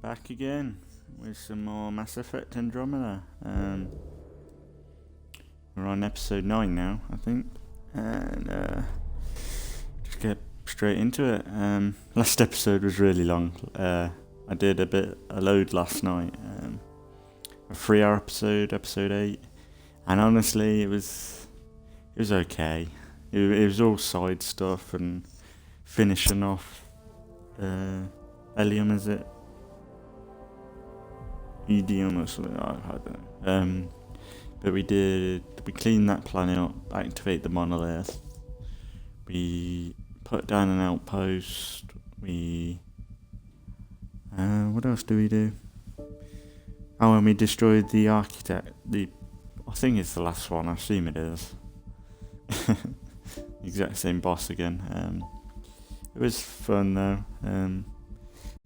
Back again with some more Mass Effect Andromeda. We're on episode 9 now, I think, and just get straight into it. Last episode was really long. I did a load last night. A 3-hour episode, episode 8, and honestly, it was okay. It was all side stuff and finishing off Helium, is it? EDM or something, I don't know. But we cleaned that planet up, activate the monolith, we put down an outpost, what else do we do? Oh, and we destroyed the architect, I think it's the last one, I assume it is. Exact same boss again. It was fun though,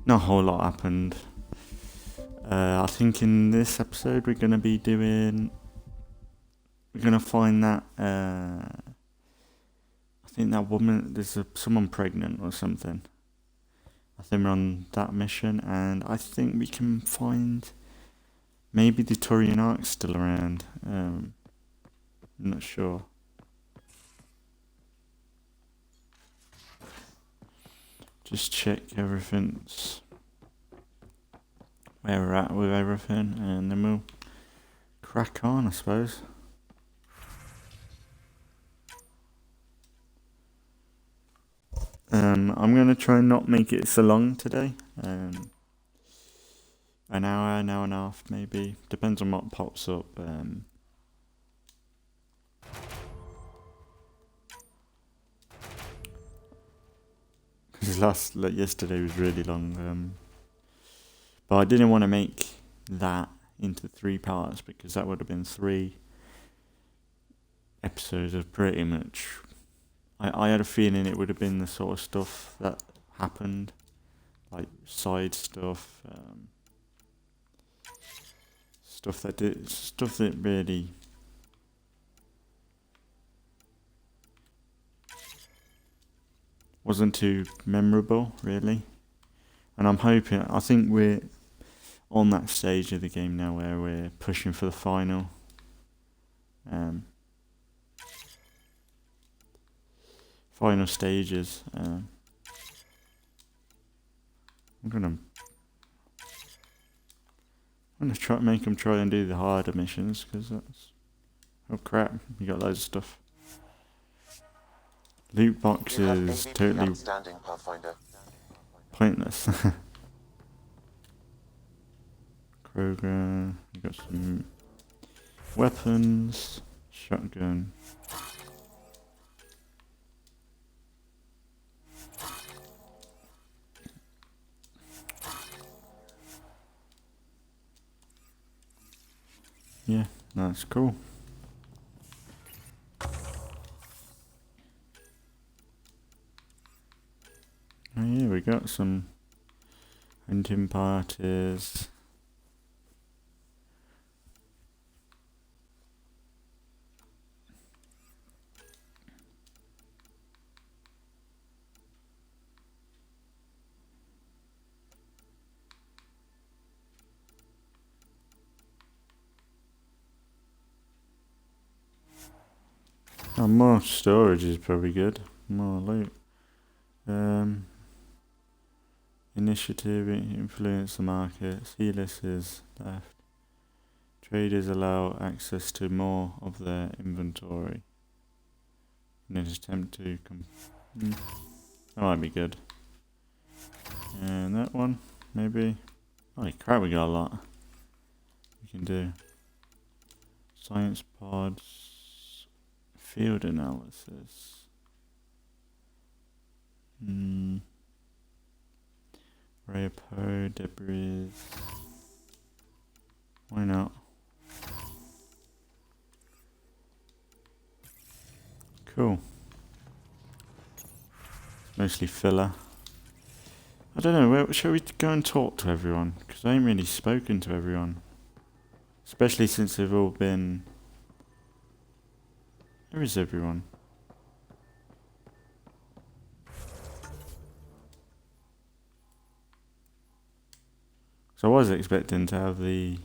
not a whole lot happened. I think in this episode we're going to find that, I think that woman, there's someone pregnant or something. I think we're on that mission, and I think we can find maybe the Turian Arks still around. I'm not sure. Just check everything's where we're at with everything, and then we'll crack on, I suppose. I'm going to try and not make it so long today. An hour and a half maybe. Depends on what pops up. Because yesterday was really long. But I didn't want to make that into 3 parts, because that would have been 3 episodes of pretty much. I had a feeling it would have been the sort of stuff that happened, like side stuff, stuff that really wasn't too memorable, really. And I think we're on that stage of the game now where we're pushing for the final. Final stages. I'm gonna make them try and do the harder missions, because that's, oh crap, you got loads of stuff. Loot boxes totally pointless. Kroger, we got some weapons, shotgun. Yeah, that's cool. Oh yeah, we got some hunting parties. Oh, more storage is probably good. More loot. Initiative, influence the markets. Healers is left. Traders allow access to more of their inventory in an attempt to that might be good. And that one, maybe. Holy crap, we got a lot. We can do science pods, field analysis. Repo, debris. Why not? Cool. Mostly filler. I don't know, shall we go and talk to everyone? Because I ain't really spoken to everyone. Especially since they've all been... Where is everyone? So I was expecting to have the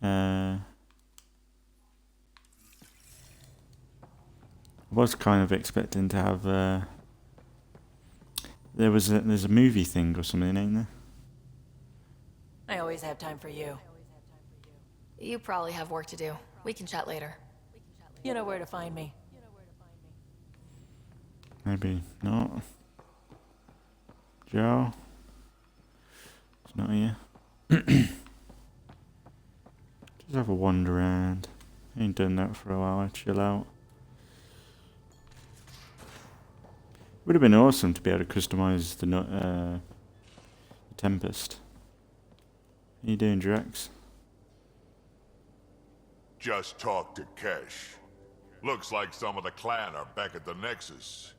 I was kind of expecting to have there's a movie thing or something, ain't there? I always have time for you. You probably have work to do. We can chat later. You know where to find me. Maybe not. Joe? It's not here. Just have a wander around. Ain't done that for a while, chill out. Would have been awesome to be able to customize the Tempest. How you doing, Drax? Just talked to Kesh. Looks like some of the clan are back at the Nexus.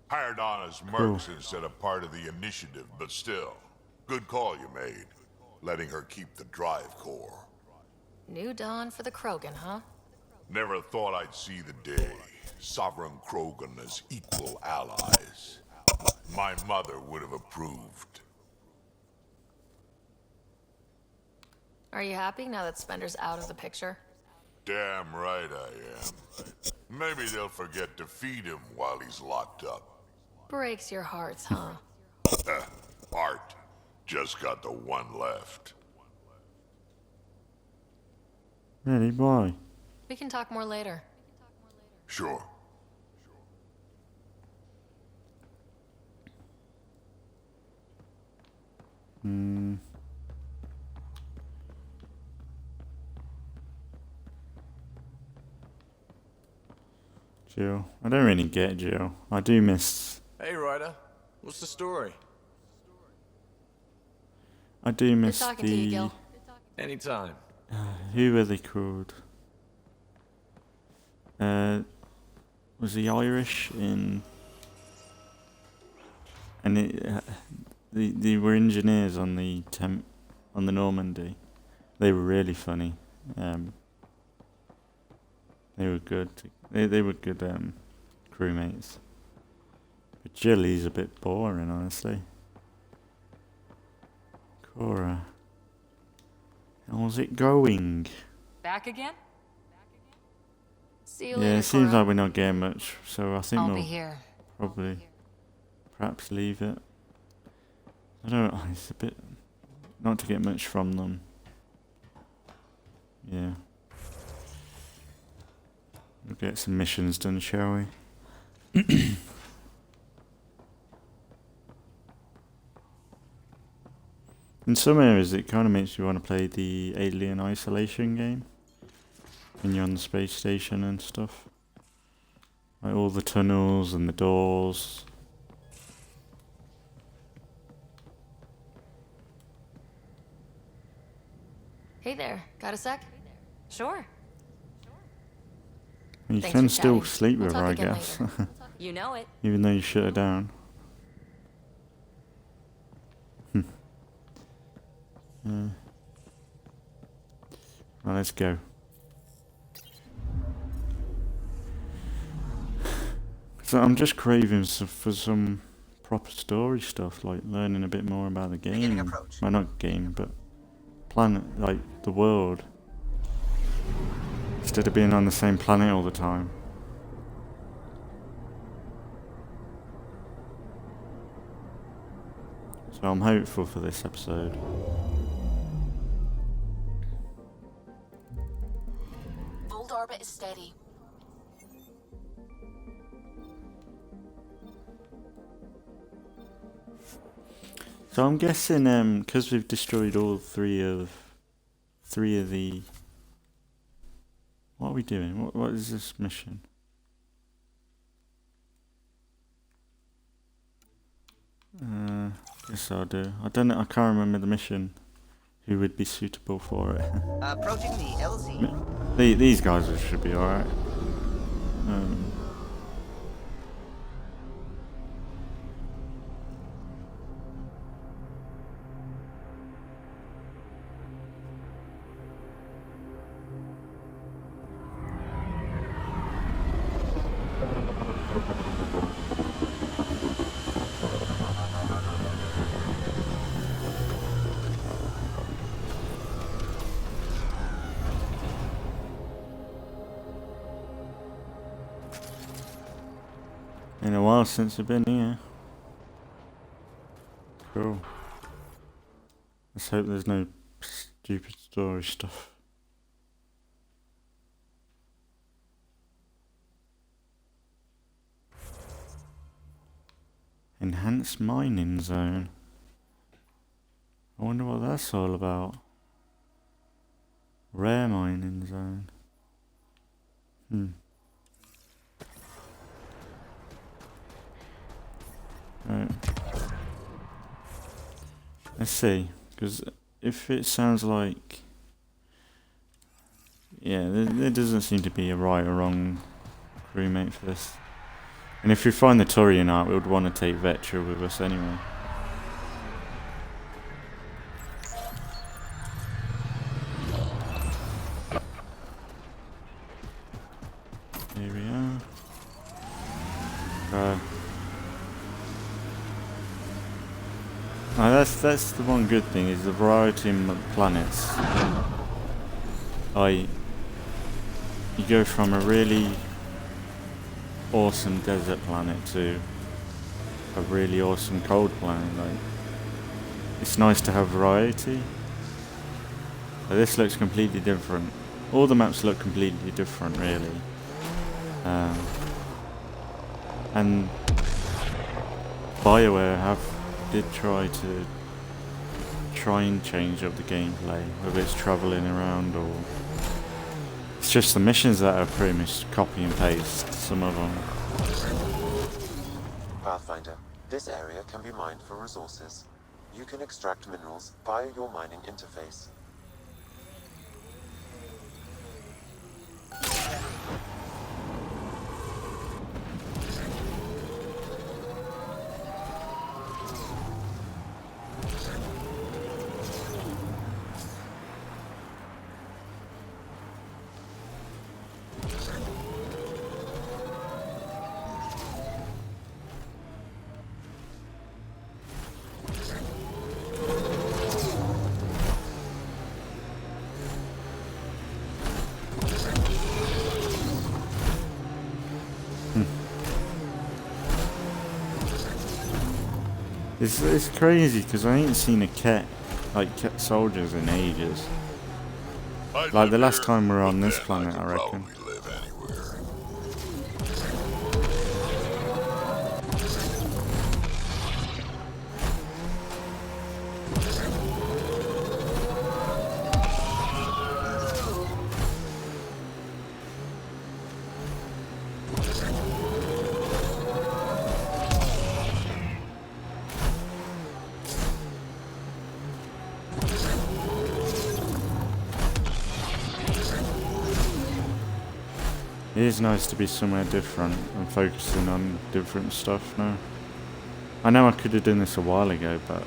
Hired on as mercs instead of part of the initiative, but still. Good call you made. Letting her keep the drive core. New dawn for the Krogan, huh? Never thought I'd see the day. Sovereign Krogan as equal allies. My mother would have approved. Are you happy now that Spender's out of the picture? Damn right I am. Maybe they'll forget to feed him while he's locked up. Breaks your hearts, huh? Art. Just got the one left. Really? Why? We can talk more later. Sure. Jill. I don't really get Jill. I do miss... Hey, Ryder. What's the story? I do Good miss talking to you, Gil. Anytime. Who were they called? Was he Irish in... And they were engineers on the Normandy. They were really funny. They were good. They were good crewmates. But Jilly's a bit boring, honestly. Cora. How's it going? Back again? See you later, Yeah, it seems Cora. like we're not getting much, so I think I'll be we'll here. probably perhaps leave it. I don't know, it's a bit not to get much from them. Yeah. We'll get some missions done, shall we? In some areas it kind of makes you want to play the Alien Isolation game. When you're on the space station and stuff. Like all the tunnels and the doors. Hey there. Got a sec? Sure. You Thanks can for still chatting. sleep We'll with her, talk I again guess. later. You know it. Even though you shut her down. Well, let's go. So I'm just craving for some proper story stuff, like learning a bit more about the game. Well, not game, but planet, like the world. Instead of being on the same planet all the time. So I'm hopeful for this episode. Old orbit is steady. So I'm guessing, because we've destroyed all three of the... What are we doing? What is this mission? Guess I'll do. I don't know, I can't remember the mission. Who would be suitable for it? Approaching the LZ. These guys should be alright. Been a while since I've been here. Cool. Let's hope there's no stupid story stuff. Enhanced mining zone. I wonder what that's all about. Rare mining zone. Right. Let's see, because if it sounds like, yeah, there doesn't seem to be a right or wrong crewmate for this. And if we find the Turian art, we would want to take Vetra with us anyway. Here we are. Now that's the one good thing, is the variety in the planets. You go from a really awesome desert planet to a really awesome cold planet. Like, it's nice to have variety. This looks completely different. All the maps look completely different, really. And BioWare did try and change up the gameplay, whether it's travelling around or it's just the missions that are pretty much copy and paste, some of them. Pathfinder, this area can be mined for resources. You can extract minerals via your mining interface. It's crazy because I ain't seen a cat soldiers in ages. Like the last time we were on this planet, I reckon. It is nice to be somewhere different and focusing on different stuff now. I know I could have done this a while ago, but...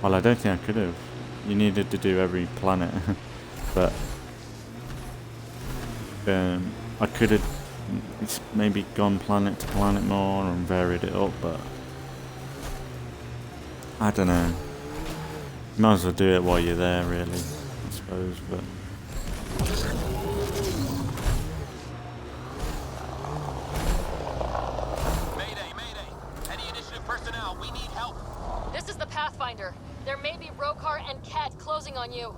well, I don't think I could have. You needed to do every planet. But... I could have maybe gone planet to planet more and varied it up, but... I don't know. You might as well do it while you're there, really, I suppose, but... There may be Rokar and Ket closing on you.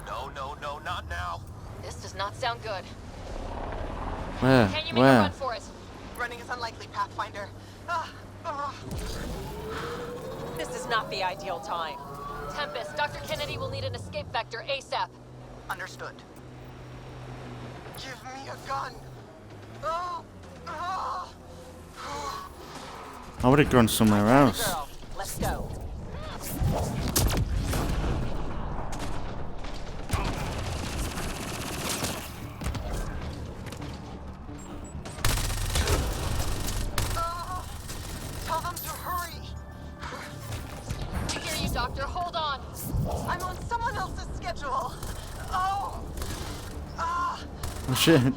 No, not now. This does not sound good. Where? Can you make a run for it? Running is unlikely, Pathfinder. This is not the ideal time. Tempest, Dr. Kennedy will need an escape vector ASAP. Understood. Give me a gun. I would have gone somewhere else. Girl, let's go. Tell them to hurry. I hear you, Doctor. Hold on. I'm on someone else's schedule. Oh shit.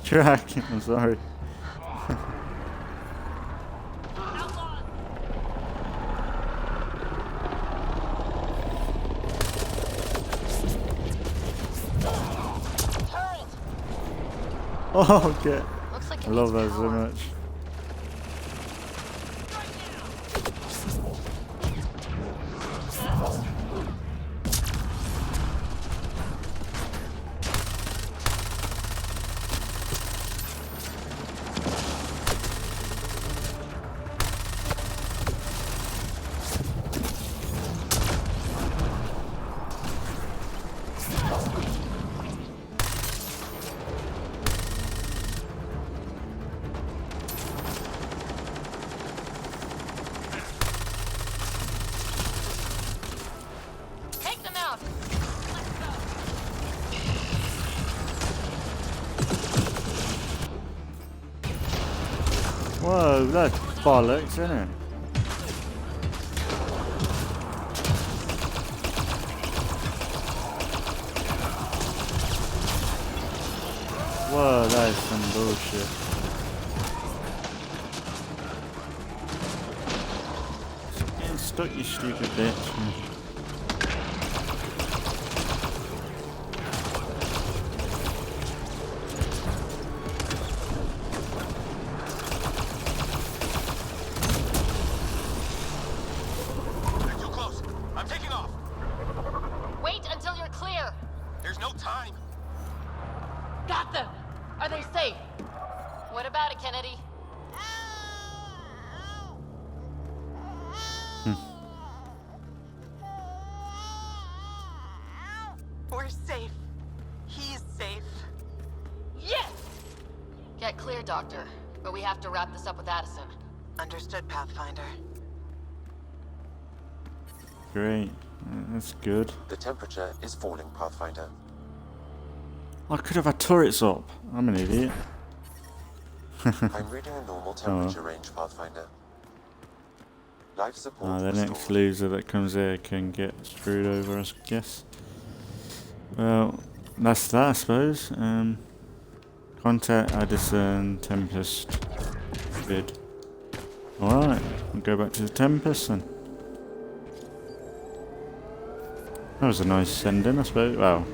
Track. I'm sorry. Oh, okay. Looks like I love that so much. Whoa, that's bollocks, isn't it? Whoa, that is some bullshit. Getting stuck, you stupid bitch. They're too close. I'm taking off. Wait until you're clear. There's no time. Got them. Are they safe? What about it, Kennedy? We're safe. He's safe. Yes! Get clear, Doctor. But we have to wrap this up with Addison. Understood, Pathfinder. Great. That's good. The temperature is falling, Pathfinder. I could have had turrets up. I'm an idiot. I'm reading a normal temperature range, Pathfinder. Life support The restored. next loser that comes here can get screwed over, I guess. Well, that's that, I suppose. Contact Addison Tempest vid. Alright, we'll go back to the Tempest then. That was a nice sending, I suppose. Well,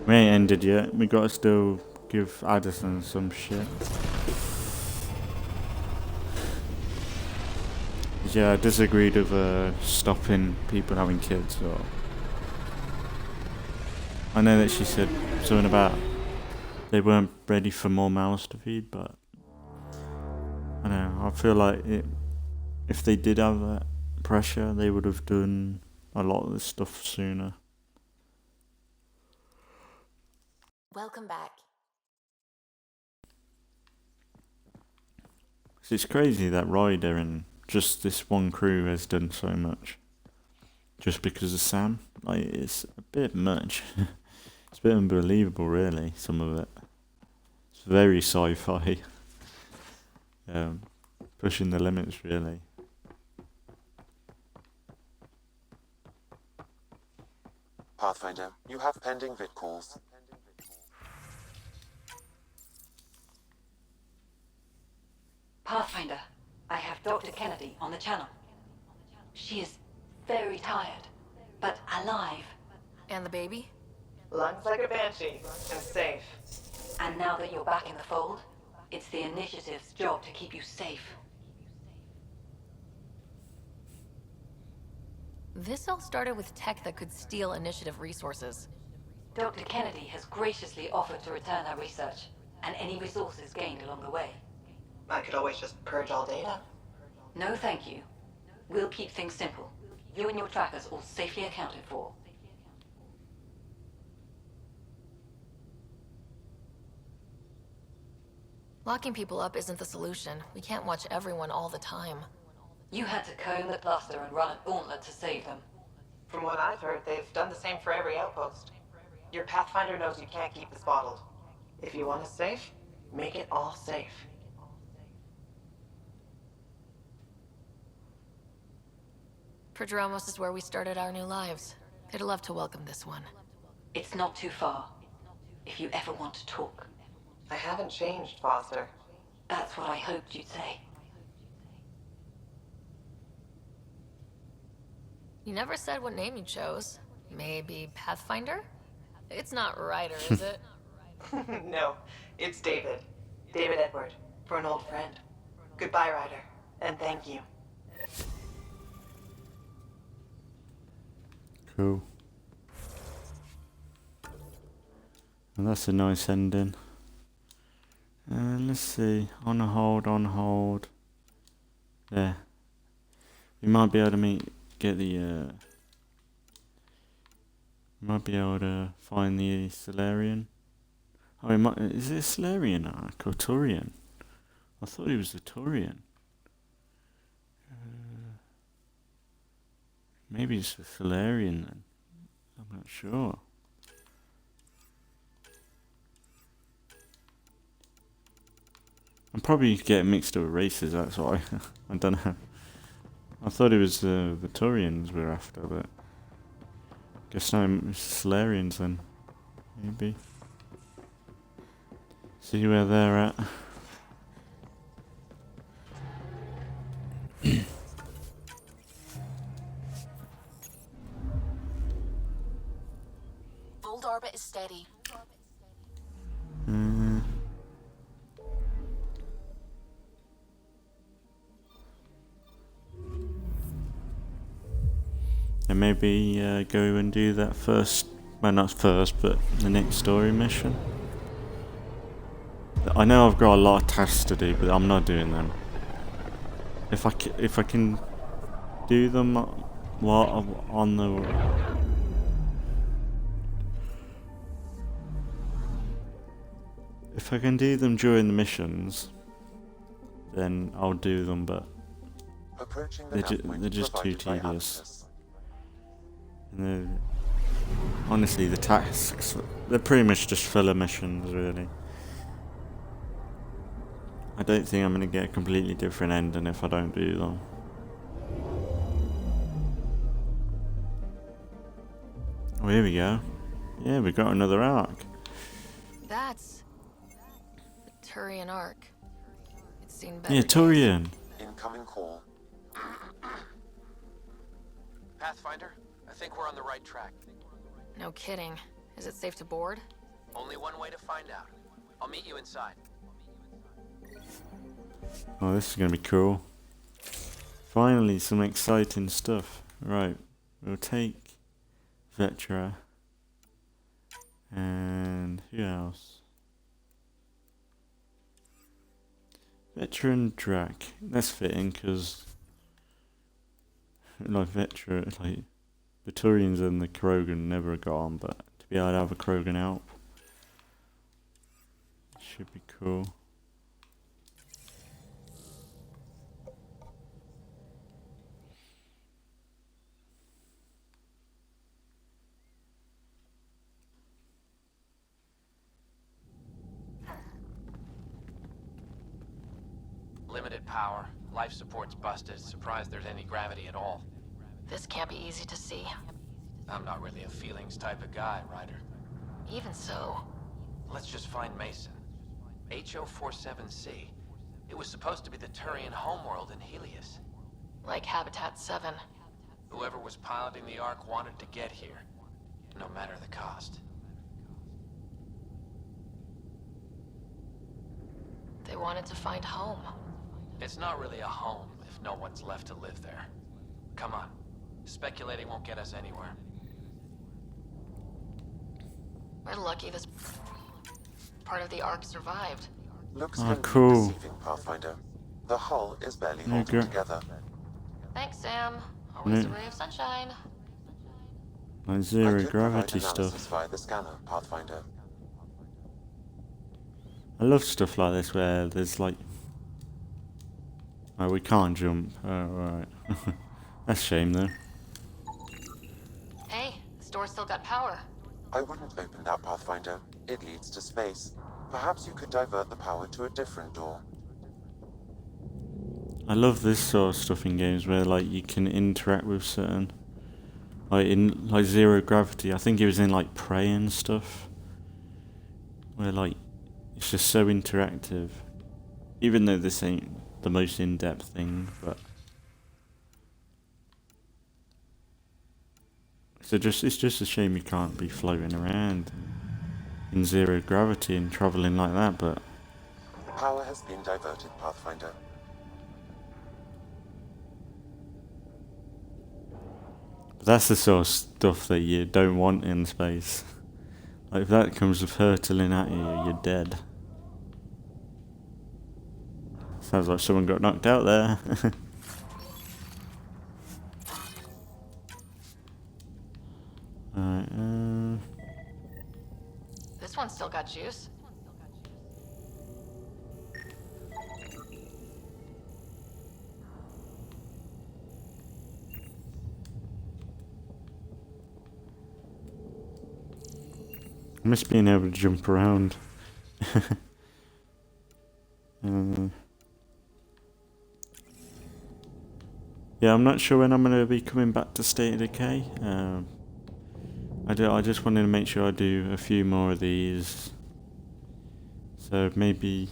we ain't ended yet. We gotta still give Addison some shit. Yeah, I disagreed with stopping people having kids. Or I know that she said something about they weren't ready for more mouths to feed, but I don't know. I feel like if they did have that pressure, they would have done a lot of this stuff sooner. Welcome back. It's crazy that Ryder and just this one crew has done so much. Just because of Sam. Like, it's a bit much. It's a bit unbelievable, really, some of it. It's very sci-fi. Pushing the limits, really. Pathfinder, you have pending vid calls. Pathfinder, I have Dr. Kennedy on the channel. She is very tired, but alive. And the baby? Lungs like a banshee and safe. And now that you're back in the fold, it's the Initiative's job to keep you safe. This all started with tech that could steal Initiative resources. Dr. Kennedy has graciously offered to return her research, and any resources gained along the way. I could always just purge all data. No thank you. We'll keep things simple. You and your trackers all safely accounted for. Locking people up isn't the solution. We can't watch everyone all the time. You had to comb the cluster and run a gauntlet to save them. From what I've heard, they've done the same for every outpost. Your Pathfinder knows you can't keep this bottled. If you want us safe, make it all safe. Prodromos is where we started our new lives. They'd love to welcome this one. It's not too far, if you ever want to talk. I haven't changed, Foster. That's what I hoped you'd say. You never said what name you chose. Maybe Pathfinder? It's not Ryder, is it? No, it's David. David Edward, for an old friend. Goodbye, Ryder, and thank you. Cool. And that's a nice ending. Let's see. On hold. There. We might be able to get the might be able to find the Solarian. Oh, is it a Solarian or a Turian? I thought he was a Turian. Maybe it's a Solarian then. I'm not sure. I'm probably get mixed up with races, that's why. I don't know. I thought it was the Turians we're after, but guess no, it's Solarians then. Maybe. See where they're at. Old orbit is steady. And maybe go and do that first. Well, not first, but the next story mission. I know I've got a lot of tasks to do, but I'm not doing them. If I can do them while I'm on the... If I can do them during the missions, then I'll do them, but they're just too tedious. And honestly, the tasks, they're pretty much just filler missions, really. I don't think I'm going to get a completely different ending if I don't do them. Oh, here we go. Yeah, we got another Ark. That's the Turian Ark. It's seen better Yeah, Turian. Incoming call. Pathfinder, I think we're on the right track. No kidding. Is it safe to board? Only one way to find out. I'll meet you inside. Oh, this is going to be cool. Finally, some exciting stuff. Right, we'll take Vetra. And who else? Vetra and Drac. That's fitting, because like Vetra, like the Turians and the Krogan never got on, but to be able to have a Krogan help should be cool. Limited power, life support's busted, surprised there's any gravity at all. This can't be easy to see. I'm not really a feelings type of guy, Ryder. Even so, Let's just find Mason. HO47C. It was supposed to be the Turian homeworld in Helios. like Habitat 7. Whoever was piloting the Ark wanted to get here, no matter the cost. They wanted to find home. It's not really a home if no one's left to live there. Come on. Speculating won't get us anywhere. We're lucky this part of the Ark survived. Looks Oh, can cool. be deceiving, Pathfinder. The hull is barely holding together. Thanks, Sam. Always a Yeah. ray of sunshine. Like I zero could gravity provide analysis stuff. via the scanner, Pathfinder. I love stuff like this where there's like... Oh, we can't jump. Oh, right. That's a shame though. Hey, the store's still got power. I wouldn't open that, Pathfinder. It leads to space. Perhaps you could divert the power to a different door. I love this sort of stuff in games where like you can interact with certain... Like in like zero gravity, I think it was in like Prey and stuff. Where like, it's just so interactive. Even though this ain't the most in-depth thing, but... So it's just a shame you can't be floating around in zero gravity and travelling like that, but... Power has been diverted, Pathfinder. That's the sort of stuff that you don't want in space. Like if that comes hurtling at you, you're dead. Sounds like someone got knocked out there. Alright, This one's still got juice. I miss being able to jump around. Yeah, I'm not sure when I'm going to be coming back to State of Decay. I just wanted to make sure I do a few more of these. So maybe,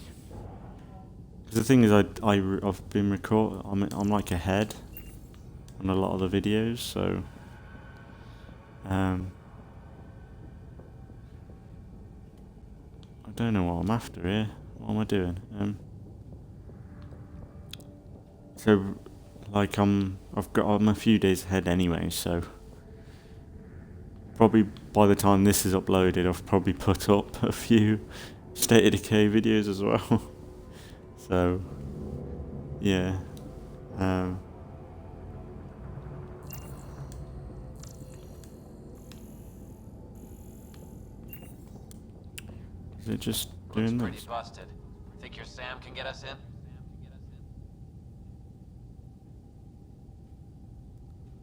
because the thing is, I've been I'm like ahead on a lot of the videos, so I don't know what I'm after here. What am I doing? So like I'm a few days ahead anyway, so probably by the time this is uploaded, I've probably put up a few State of Decay videos as well. So yeah. Is it just doing Looks pretty this? busted. Think your Sam can get us in?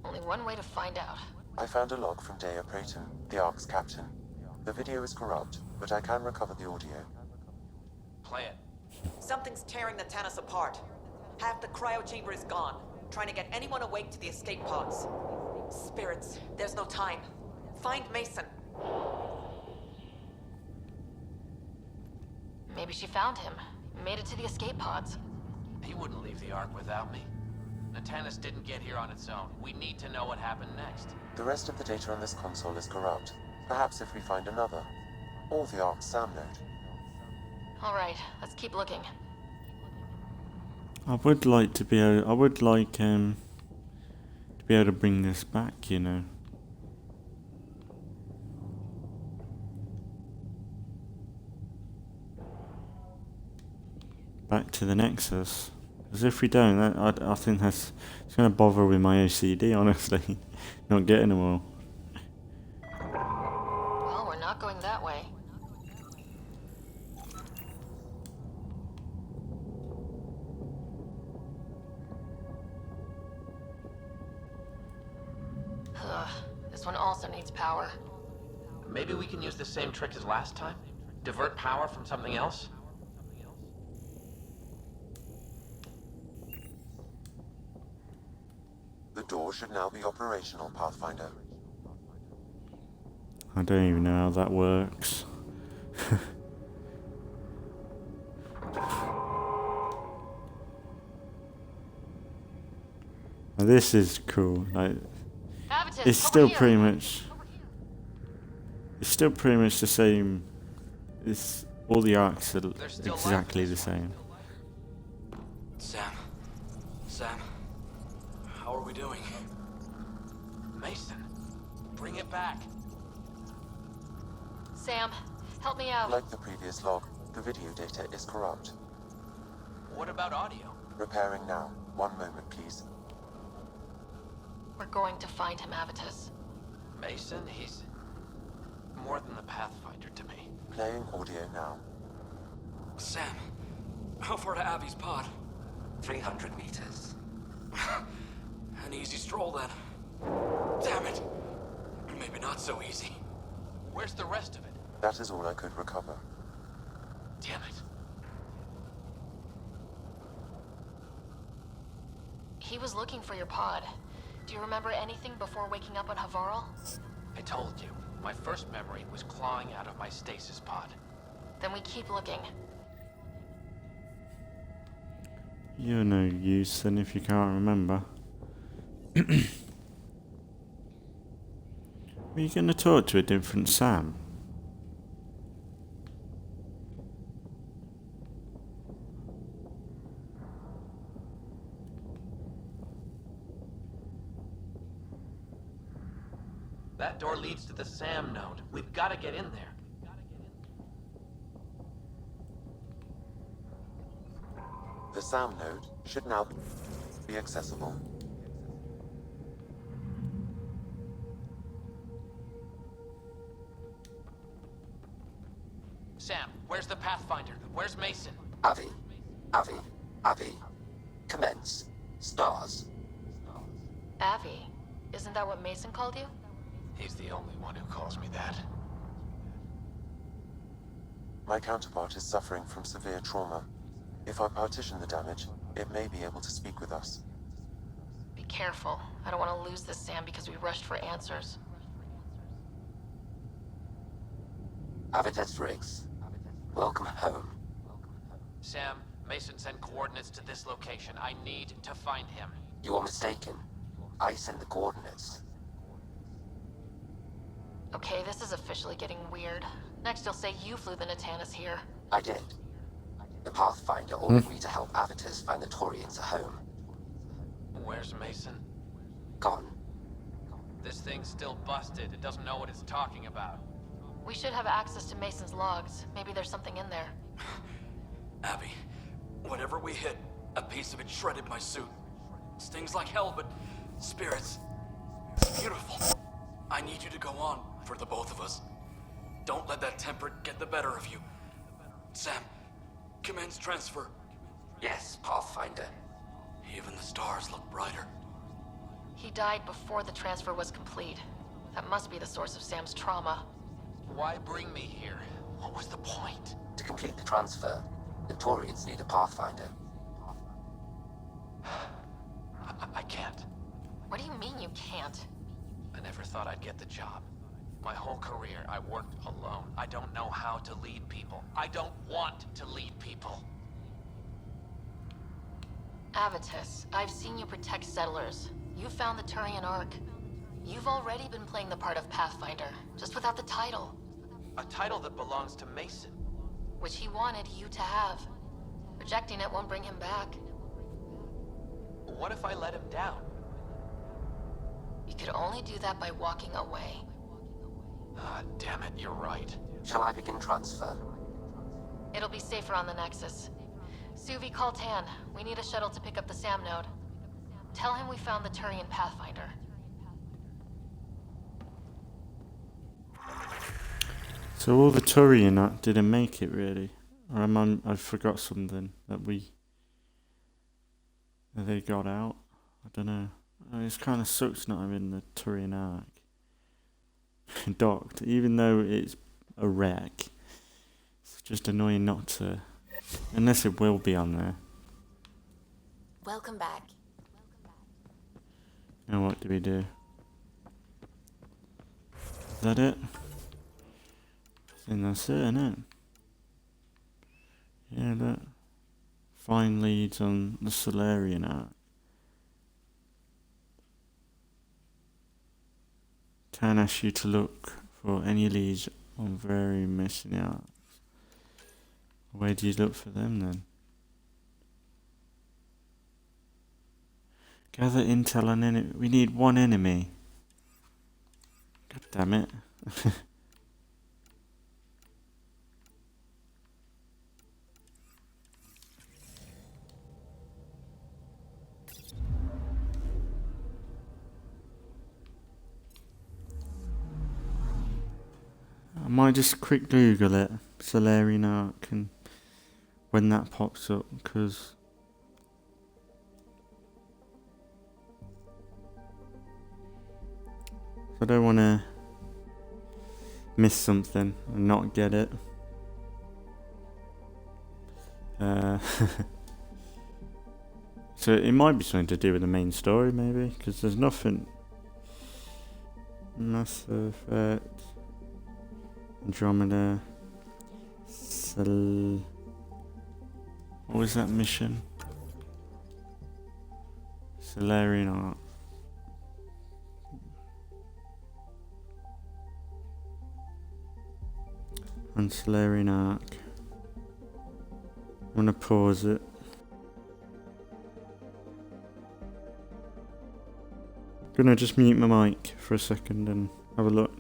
Only one way to find out. I found a log from Dea Praetor, the Arks captain. The video is corrupt, but I can recover the audio. Play it. Something's tearing the Tannis apart. Half the cryo chamber is gone, trying to get anyone awake to the escape pods. Spirits, there's no time. Find Mason. Maybe she found him. Made it to the escape pods. He wouldn't leave the Ark without me. Natanus didn't get here on its own. We need to know what happened next. The rest of the data on this console is corrupt. Perhaps if we find another. Or the Arks SAM node. Alright, let's keep looking. I would like to be able. I would like to be able to bring this back. You know. Back to the Nexus. Because if we don't, I think it's going to bother with my OCD, honestly. Not getting them all. Well, we're not going that way. Ugh, this one also needs power. Maybe we can use the same trick as last time? Divert power from something else? The door should now be operational, Pathfinder. I don't even know how that works. Now this is cool. Like, Habitus, it's still pretty much. It's still pretty much the same. It's all the arcs are exactly the same. Sam, how are we doing? Mason, bring it back. Sam, help me out. Like the previous log, the video data is corrupt. What about audio? Repairing now. 1 moment, please. We're going to find him, Habitus. Mason, he's more than the Pathfinder to me. Playing audio now. Sam, how far to Abby's pod? 300 meters. An easy stroll then. Damn it! Maybe not so easy. Where's the rest of it? That is all I could recover. Damn it. He was looking for your pod. Do you remember anything before waking up on Havarl? I told you, my first memory was clawing out of my stasis pod. Then we keep looking. You're no use then if you can't remember. Are you going to talk to a different Sam? That door leads to the SAM node. We've got to get in there. The SAM node should now be accessible. Sam, where's the Pathfinder? Where's Mason? Avi. Commence. Stars. Avi. Isn't that what Mason called you? He's the only one who calls me that. My counterpart is suffering from severe trauma. If I partition the damage, it may be able to speak with us. Be careful. I don't want to lose this Sam because we rushed for answers. Avitus Riggs. Welcome home. Sam, Mason sent coordinates to this location. I need to find him. You are mistaken. I sent the coordinates. Okay, this is officially getting weird. Next you'll say you flew the Natanus here. I did. The Pathfinder ordered me to help Avitus find the Taurians a home. Where's Mason? Gone. This thing's still busted. It doesn't know what it's talking about. We should have access to Mason's logs. Maybe there's something in there. Abby, whatever we hit, a piece of it shredded my suit. Stings like hell, but spirits. It's beautiful. I need you to go on, for the both of us. Don't let that temper get the better of you. Sam, commence transfer. Yes, Pathfinder. Even the stars look brighter. He died before the transfer was complete. That must be the source of Sam's trauma. Why bring me here? What was the point? To complete the transfer, the Taurians need a Pathfinder. I can't. What do you mean you can't? I never thought I'd get the job. My whole career, I worked alone. I don't know how to lead people. I don't want to lead people. Avitus, I've seen you protect settlers. You found the Turian Ark. You've already been playing the part of Pathfinder, just without the title. A title that belongs to Mason. Which he wanted you to have. Rejecting it won't bring him back. What if I let him down? You could only do that by walking away. Ah, damn it, you're right. Shall I begin transfer? It'll be safer on the Nexus. Suvi, call Tan. We need a shuttle to pick up the Sam node. Tell him we found the Turian Pathfinder. So all the Turian didn't make it really, or I forgot something that they got out. I don't know. It's kind of sucks not having the Turian Ark docked, even though it's a wreck. It's just annoying not to, unless it will be on there. Welcome back. Now what do we do? Is that it? I think that's it, isn't it? Yeah, that. Find leads on the Solarian Ark. Can ask you to look for any leads on very missing arcs. Where do you look for them then? Gather intel on enemy. We need one enemy. God damn it. I might just quick Google it, Solarian Ark, and when that pops up, because I don't want to miss something and not get it. So it might be something to do with the main story, maybe, because there's nothing. Mass Effect. Andromeda. What was that mission? Solarian Ark. And Solarian Ark. I'm gonna pause it. Gonna just mute my mic for a second and have a look.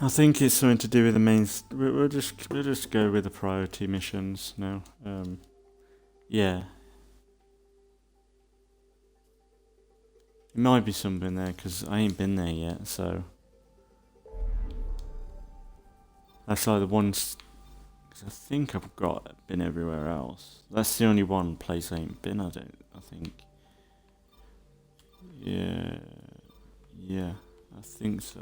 I think it's something to do with the main. We'll just go with the priority missions now. Yeah. It might be something there because I ain't been there yet, so that's like the ones. Cause I think I've been everywhere else. That's the only one place I ain't been. I think. Yeah. Yeah, I think so.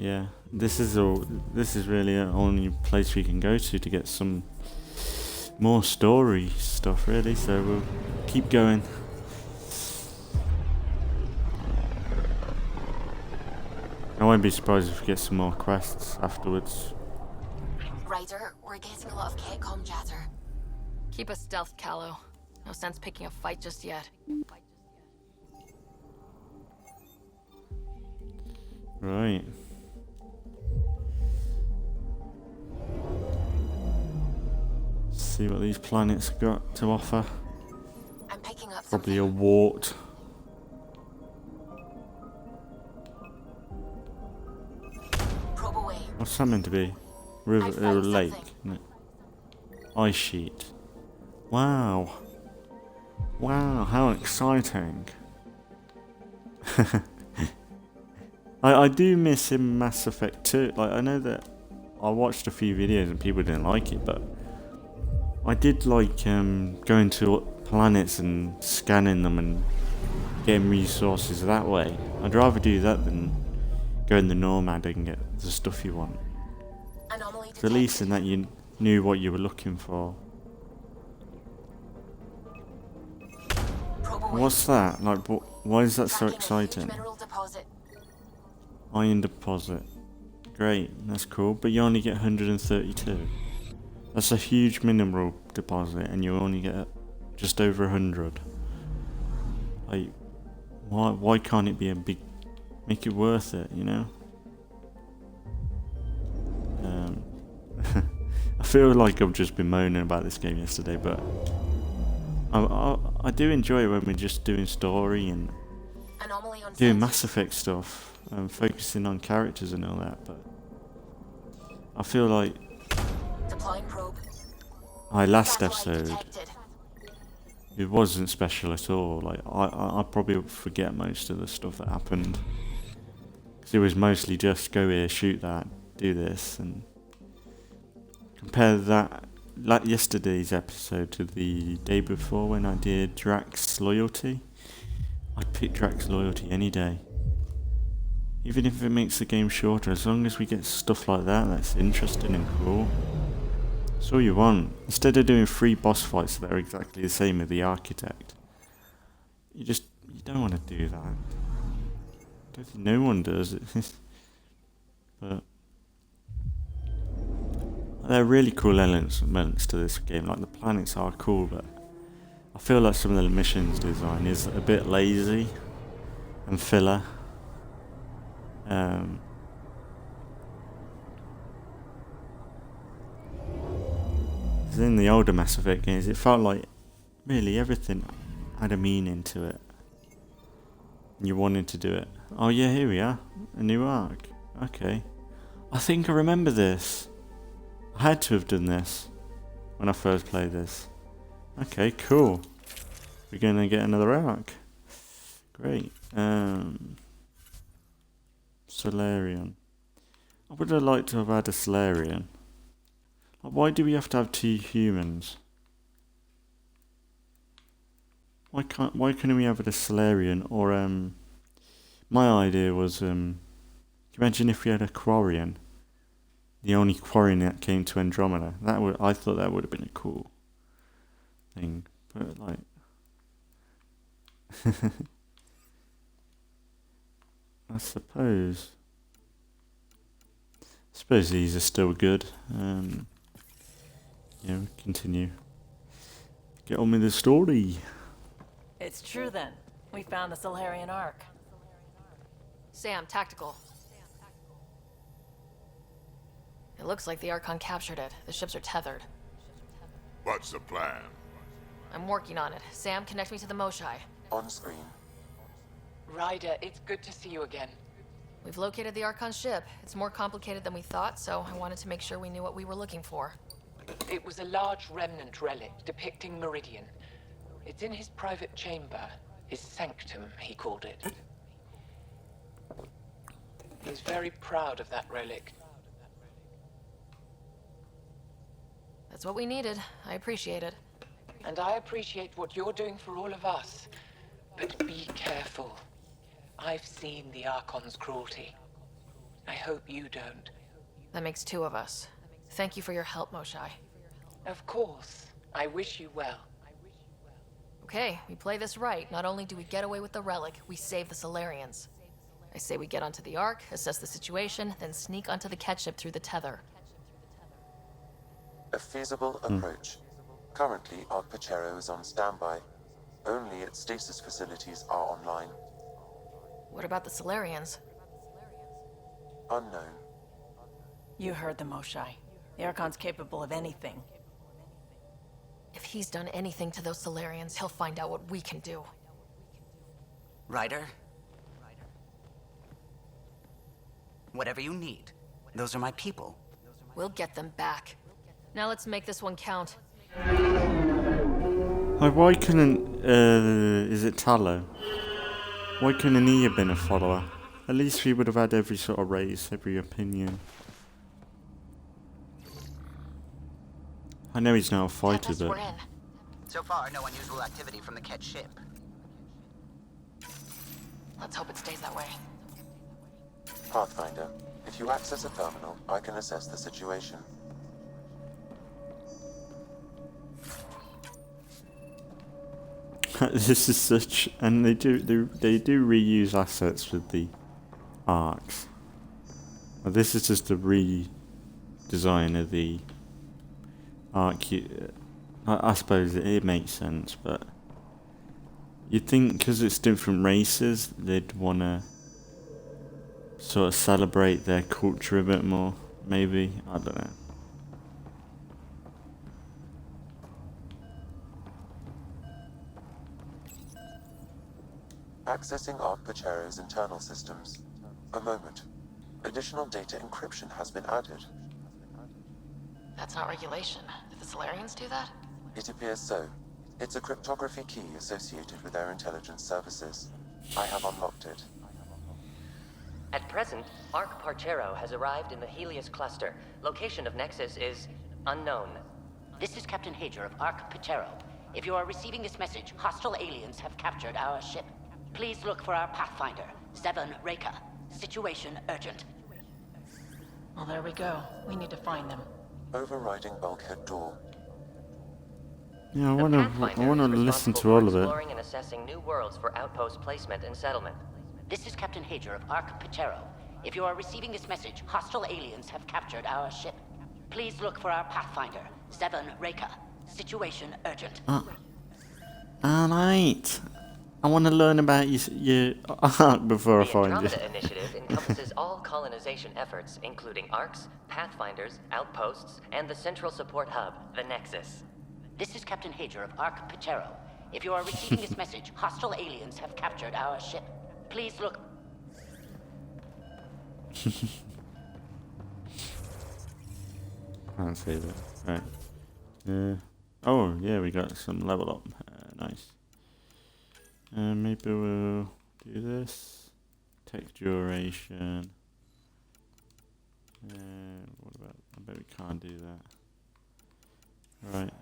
Yeah, this is really the only place we can go to get some more story stuff, really. So we'll keep going. I won't be surprised if we get some more quests afterwards. Ryder, we're getting a lot of Catcom chatter. Keep a stealth, Callow. No sense picking a fight just yet. Right. See what these planets got to offer. I'm picking up Probably a wart. Probe away. What's that meant to be? River, a lake, isn't it? Ice sheet. Wow. Wow, how exciting. I do miss in Mass Effect 2. Like, I know that I watched a few videos and people didn't like it, but I did like going to planets and scanning them and getting resources that way. I'd rather do that than go in the Nomad and get the stuff you want. At least in that you knew what you were looking for. What's that? Like, why is that so exciting? Iron deposit. Great, that's cool, but you only get 132. That's a huge mineral deposit, and you only get just over 100. Like, why can't it be a big... Make it worth it, you know? I feel like I've just been moaning about this game yesterday, but I do enjoy it when we're just doing story and doing Mass Effect stuff and focusing on characters and all that, but I feel like my last episode, it wasn't special at all. Like, I probably forget most of the stuff that happened, because it was mostly just go here, shoot that, do this, and compare that, like yesterday's episode, to the day before when I did Drax Loyalty. I'd pick Drax Loyalty any day. Even if it makes the game shorter, as long as we get stuff like that, that's interesting and cool. That's all you want. Instead of doing 3 boss fights that are exactly the same as the Architect, you don't want to do that. I don't think no one does it. But there are really cool elements to this game. Like, the planets are cool, but I feel like some of the missions design is a bit lazy and filler. In the older Mass Effect games, it felt like really everything had a meaning to it. And you wanted to do it. Oh yeah, here we are. A new arc. Okay. I think I remember this. I had to have done this when I first played this. Okay, cool. We're gonna get another arc. Great. Solarian. I would have liked to have had a Solarian. Why do we have to have 2 humans? Why couldn't we have a Solarian? Or my idea was can you imagine if we had a Quarian? The only Quarian that came to Andromeda. I thought that would have been a cool thing. But like I suppose these are still good. Yeah, continue. Get on with the story. It's true then. We found the Solarian Ark. Sam, tactical. It looks like the Archon captured it. The ships are tethered. What's the plan? I'm working on it. Sam, connect me to the Moshai. On screen. Ryder, it's good to see you again. We've located the Archon ship. It's more complicated than we thought, so I wanted to make sure we knew what we were looking for. It was a large remnant relic depicting Meridian. It's in his private chamber. His sanctum, he called it. He's very proud of that relic. That's what we needed. I appreciate it. And I appreciate what you're doing for all of us. But be careful. I've seen the Archon's cruelty. I hope you don't. That makes two of us. Thank you for your help, Moshai. Of course. I wish you well. Okay, we play this right. Not only do we get away with the relic, we save the Solarians. I say we get onto the Ark, assess the situation, then sneak onto the catch ship through the tether. A feasible approach. Currently, Ark Pachero is on standby. Only its stasis facilities are online. What about the Solarians? Unknown. You heard the Moshai. The Archon's capable of anything. If he's done anything to those Solarians, he'll find out what we can do. Ryder? Whatever you need. Those are my people. We'll get them back. Now let's make this one count. Like, why couldn't, is it Tallow? Why couldn't he have been a follower? At least we would have had every sort of race, every opinion. I know he's not a fighter, Tempest, but... we're in. So far, no unusual activity from the Ketch ship. Let's hope it stays that way. Pathfinder, if you access a terminal, I can assess the situation. This is such... And they do reuse assets with the Arks. Well, this is just a redesign of the Ark. I suppose it makes sense, but you'd think because it's different races, they'd want to sort of celebrate their culture a bit more. Maybe, I don't know. Accessing Ark Pachero's internal systems. A moment. Additional data encryption has been added. That's not regulation. Did the Solarians do that? It appears so. It's a cryptography key associated with their intelligence services. I have unlocked it. At present, Ark Parchero has arrived in the Helios cluster. Location of Nexus is unknown. This is Captain Hager of Ark Pachero. If you are receiving this message, hostile aliens have captured our ship. Please look for our Pathfinder, 7 Reka. Situation urgent. Well, there we go. We need to find them. Overriding bulkhead door. Yeah, I want to listen to all of it. Exploring and assessing new worlds for outpost placement and settlement. This is Captain Hager of Ark Pachero. If you are receiving this message, hostile aliens have captured our ship. Please look for our Pathfinder, 7 Reka. Situation urgent. Alright. I want to learn about your Ark before I find you. The Andromeda initiative encompasses all colonization efforts, including Arks, Pathfinders, outposts, and the central support hub, the Nexus. This is Captain Hager of Ark Pachero. If you are receiving this message, hostile aliens have captured our ship. Please look... Can't say that. Right. Oh, yeah, we got some level up. Nice. Maybe we'll do this. Tech duration. What about... I bet we can't do that. Right,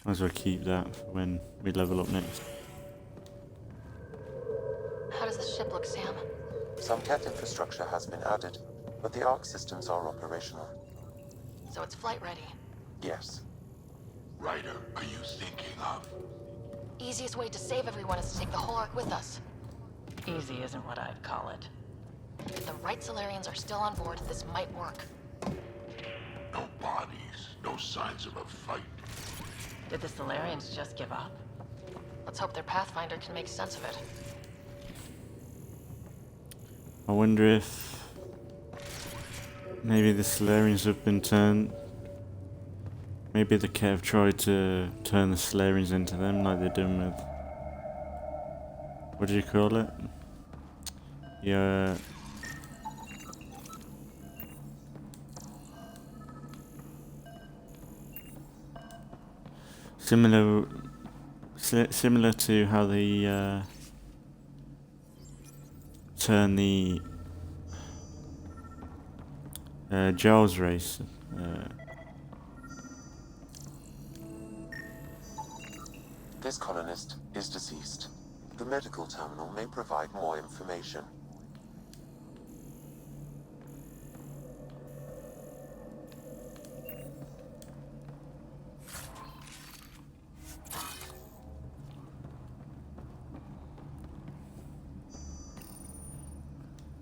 might as well keep that for when we level up next. How does the ship look, Sam? Some cat infrastructure has been added, but the Ark systems are operational. So it's flight ready. Yes. Ryder, are you thinking of? Easiest way to save everyone is to take the whole Ark with us. Easy isn't what I'd call it. If the right Solarians are still on board, this might work. No bodies, no signs of a fight. Did the Solarians just give up? Let's hope their Pathfinder can make sense of it. I wonder if maybe the Solarians have been turned. Maybe the Ket have tried to turn the Solarians into them like they're done with. What do you call it? Yeah. Similar to how they turn the Jaws race. This colonist is deceased. The medical terminal may provide more information.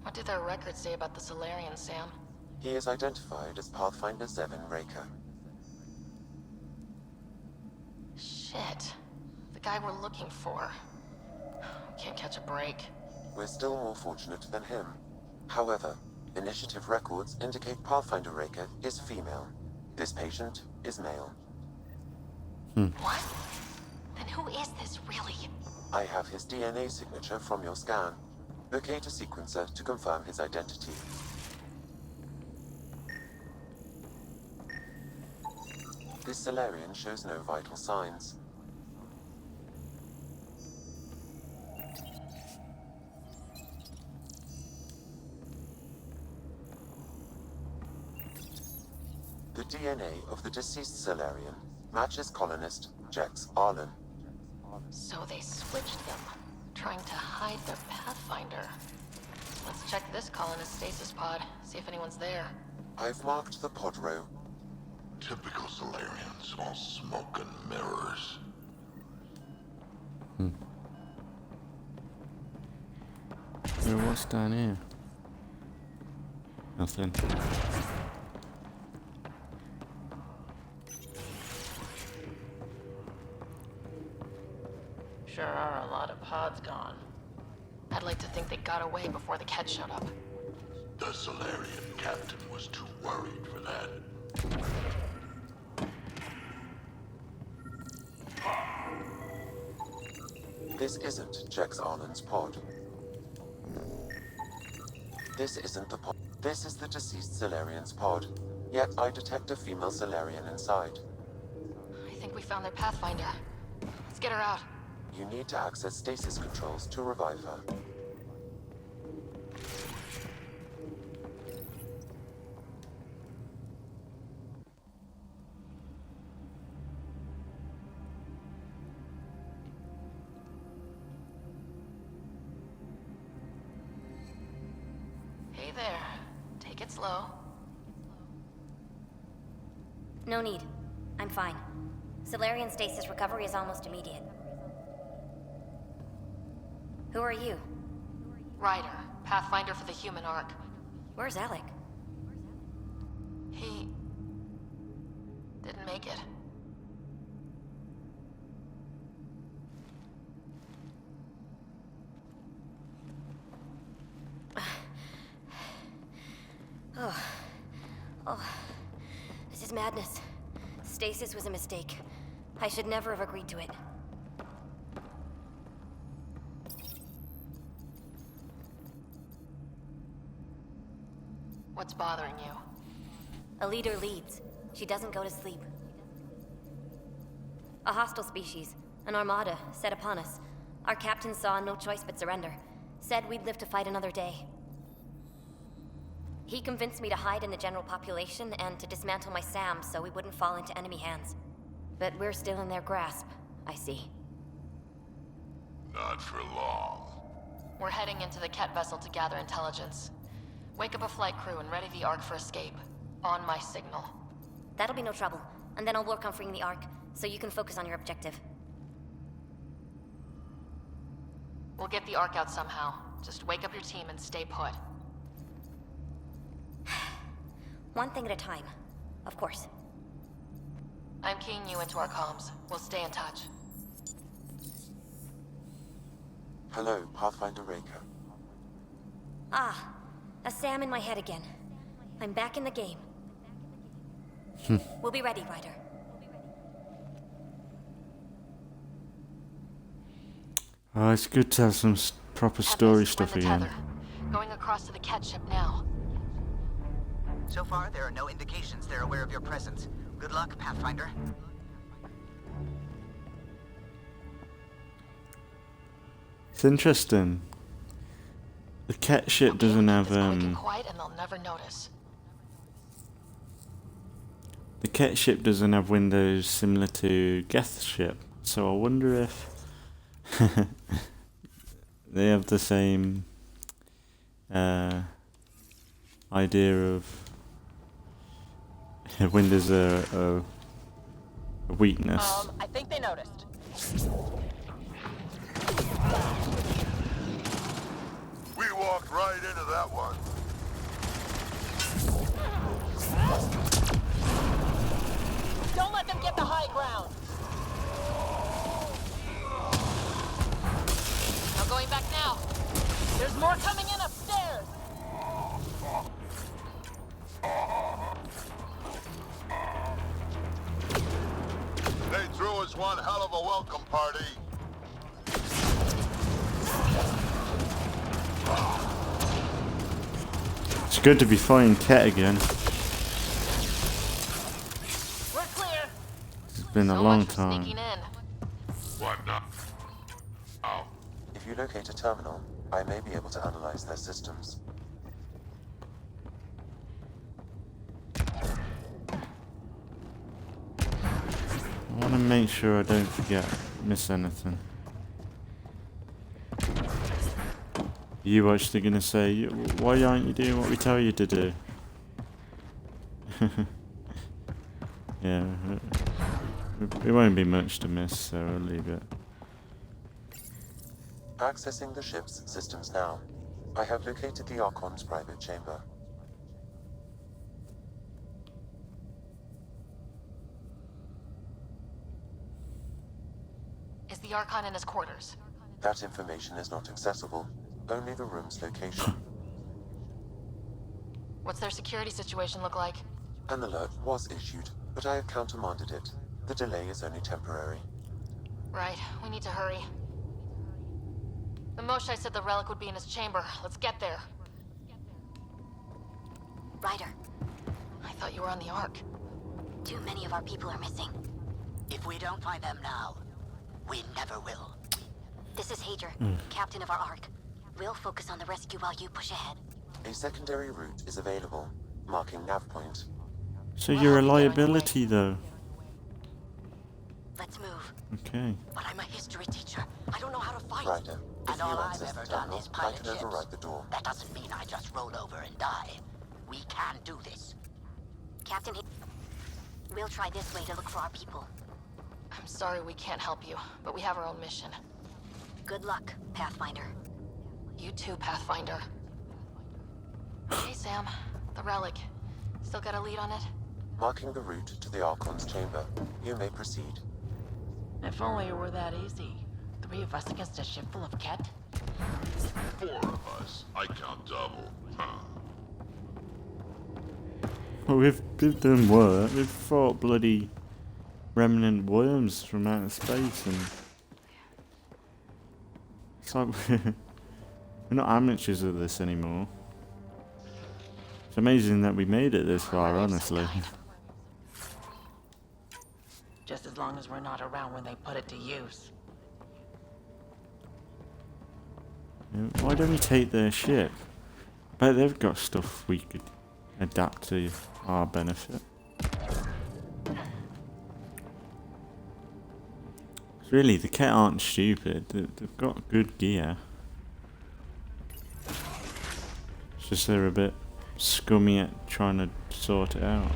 What do their records say about the Solarian, Sam? He is identified as Pathfinder 7 Raker. Shit. The guy we're looking for. Can't catch a break. We're still more fortunate than him. However, initiative records indicate Pathfinder Raker is female. This patient is male. What? Then who is this, really? I have his DNA signature from your scan. Locate a sequencer to confirm his identity. This Solarian shows no vital signs. The DNA of the deceased Solarian matches colonist Jex Arlen. So they switched them, trying to hide their Pathfinder. Let's check this colonist stasis pod, see if anyone's there. I've marked the pod row. Typical Solarians, all smoke and mirrors. What's down here? Nothing. Sure are a lot of pods gone. I'd like to think they got away before the Ket showed up. The Solarian captain was too worried for that. This isn't Jex Arlen's pod. This isn't the pod. This is the deceased Solarian's pod. Yet I detect a female Solarian inside. I think we found their Pathfinder. Let's get her out. You need to access stasis controls to revive her. Hey there. Take it slow. No need. I'm fine. Solarian stasis recovery is almost immediate. Who are you? Ryder, Pathfinder for the human Ark. Where's Alec? He didn't make it. Oh, this is madness. Stasis was a mistake. I should never have agreed to it. What's bothering you? A leader leads. She doesn't go to sleep. A hostile species, an armada, set upon us. Our captain saw no choice but surrender. Said we'd live to fight another day. He convinced me to hide in the general population and to dismantle my SAM so we wouldn't fall into enemy hands. But we're still in their grasp, I see. Not for long. We're heading into the Ket vessel to gather intelligence. Wake up a flight crew and ready the Ark for escape. On my signal. That'll be no trouble. And then I'll work on freeing the Ark, so you can focus on your objective. We'll get the Ark out somehow. Just wake up your team and stay put. One thing at a time. Of course. I'm keying you into our comms. We'll stay in touch. Hello, Pathfinder Raker. Ah, a Sam in my head again. I'm back in the game. We'll be ready, Ryder. Oh, it's good to have some proper story stuff again. Going across to the catch ship now. So far, there are no indications they're aware of your presence. Good luck, Pathfinder. It's interesting. The cat ship doesn't have Quiet and they'll never notice. the cat ship doesn't have windows similar to Geth's ship, so I wonder if they have the same idea of windows are a weakness. I think they noticed. We walked right into that one. Don't let them get the high ground. I'm going back now. There's more coming in upstairs. They threw us one hell of a welcome party. It's good to be fighting Ket again. We're clear. It's been a long time. What now? Oh. If you locate a terminal, I may be able to analyze their systems. I want to make sure I don't miss anything. You actually gonna say, why aren't you doing what we tell you to do? Yeah, it won't be much to miss, so I'll leave it. Accessing the ship's systems now. I have located the Archon's private chamber. Is the Archon in his quarters? That information is not accessible. Only the room's location. What's their security situation look like? An alert was issued, but I have countermanded it. The delay is only temporary. Right, we need to hurry. The Moshai said the relic would be in his chamber. Let's get there. Ryder, I thought you were on the Ark. too many of our people are missing. If we don't find them now, we never will. This is Hager, captain of our Ark. We'll focus on the rescue while you push ahead. A secondary route is available, marking nav point. So you're a liability, though. Let's move. Okay. But I'm a history teacher. I don't know how to fight. Ryder, if And you all I've access ever the done terminal, is I pilot can ships. override the door. That doesn't mean I just roll over and die. We can do this. Captain, we'll try this way to look for our people. I'm sorry we can't help you, but we have our own mission. Good luck, Pathfinder. You too, Pathfinder. Hey, Sam. The relic. Still got a lead on it? Marking the route to the Archon's chamber. You may proceed. If only it were that easy. 3 of us against a ship full of Ket? 4 of us. I count double. Huh. Well, we've done work. We've fought bloody remnant worms from outer space, and it's like we're not amateurs at this anymore. It's amazing that we made it this far, honestly. Just as long as we're not around when they put it to use. Why don't we take their ship? I bet they've got stuff we could adapt to our benefit. Really, the Ket aren't stupid. They've got good gear. It's just they're a bit scummy at trying to sort it out.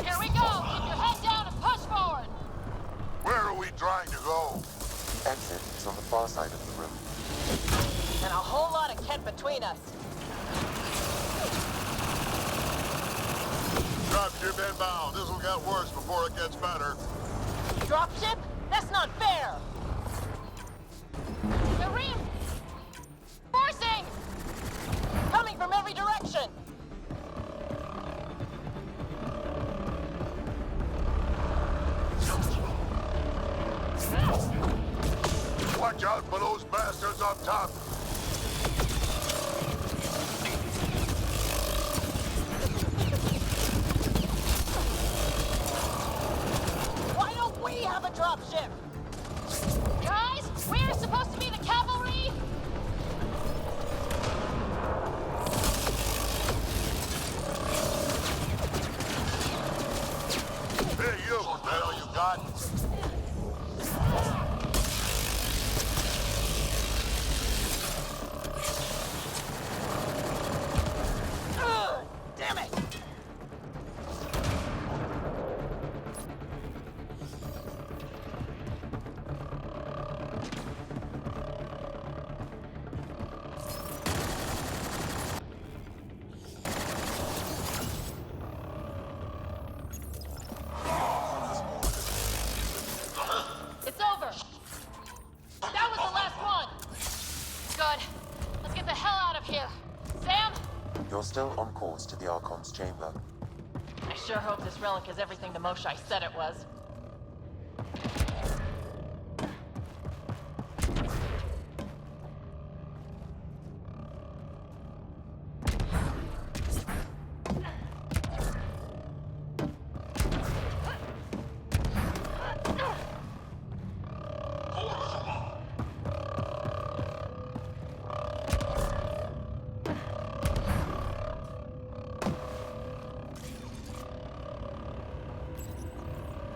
Here we go! Keep your head down and push forward! Where are we trying to go? The exit is on the far side of the room. And a whole lot of Ket between us. Dropship inbound. This will get worse before it gets better. Dropship? That's not fair! They're reinforcing! Coming from every direction! Watch out for those bastards up top! Why don't we have a dropship? Guys, we're supposed to be the cavalry! Hey, you! What the hell you got? Damn it! It's over! That was the last one! Good. Let's get the hell out of here. Sam? You're still on course to the Archon's chamber. I sure hope this relic is everything the Moshai said it was.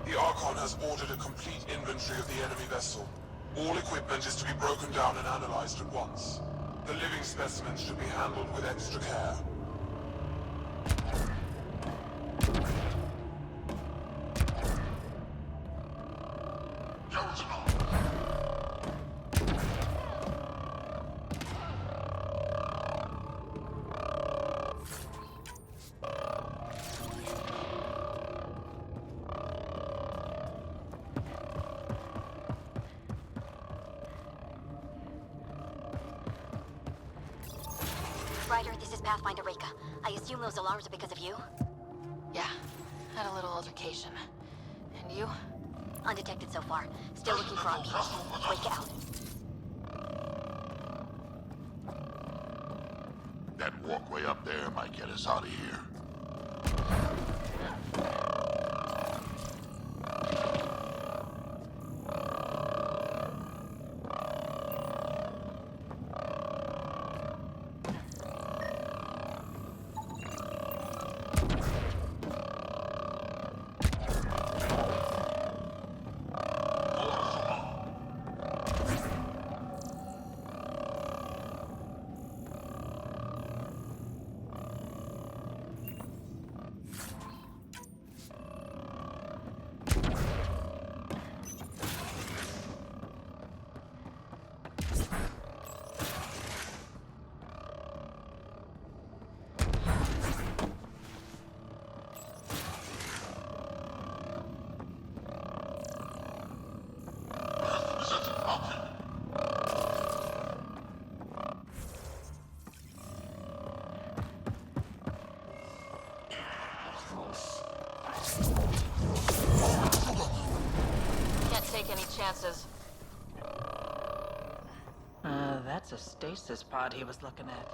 The Archon has ordered a complete inventory of the enemy vessel. All equipment is to be broken down and analyzed at once. The living specimens should be handled with extra care. Ryder, this is Pathfinder Reka. I assume those alarms are because of you? Yeah, had a little altercation. And you? Undetected so far. Still looking for our people. Wake out. That walkway up there might get us out of here. Can't take any chances. That's a stasis pod he was looking at.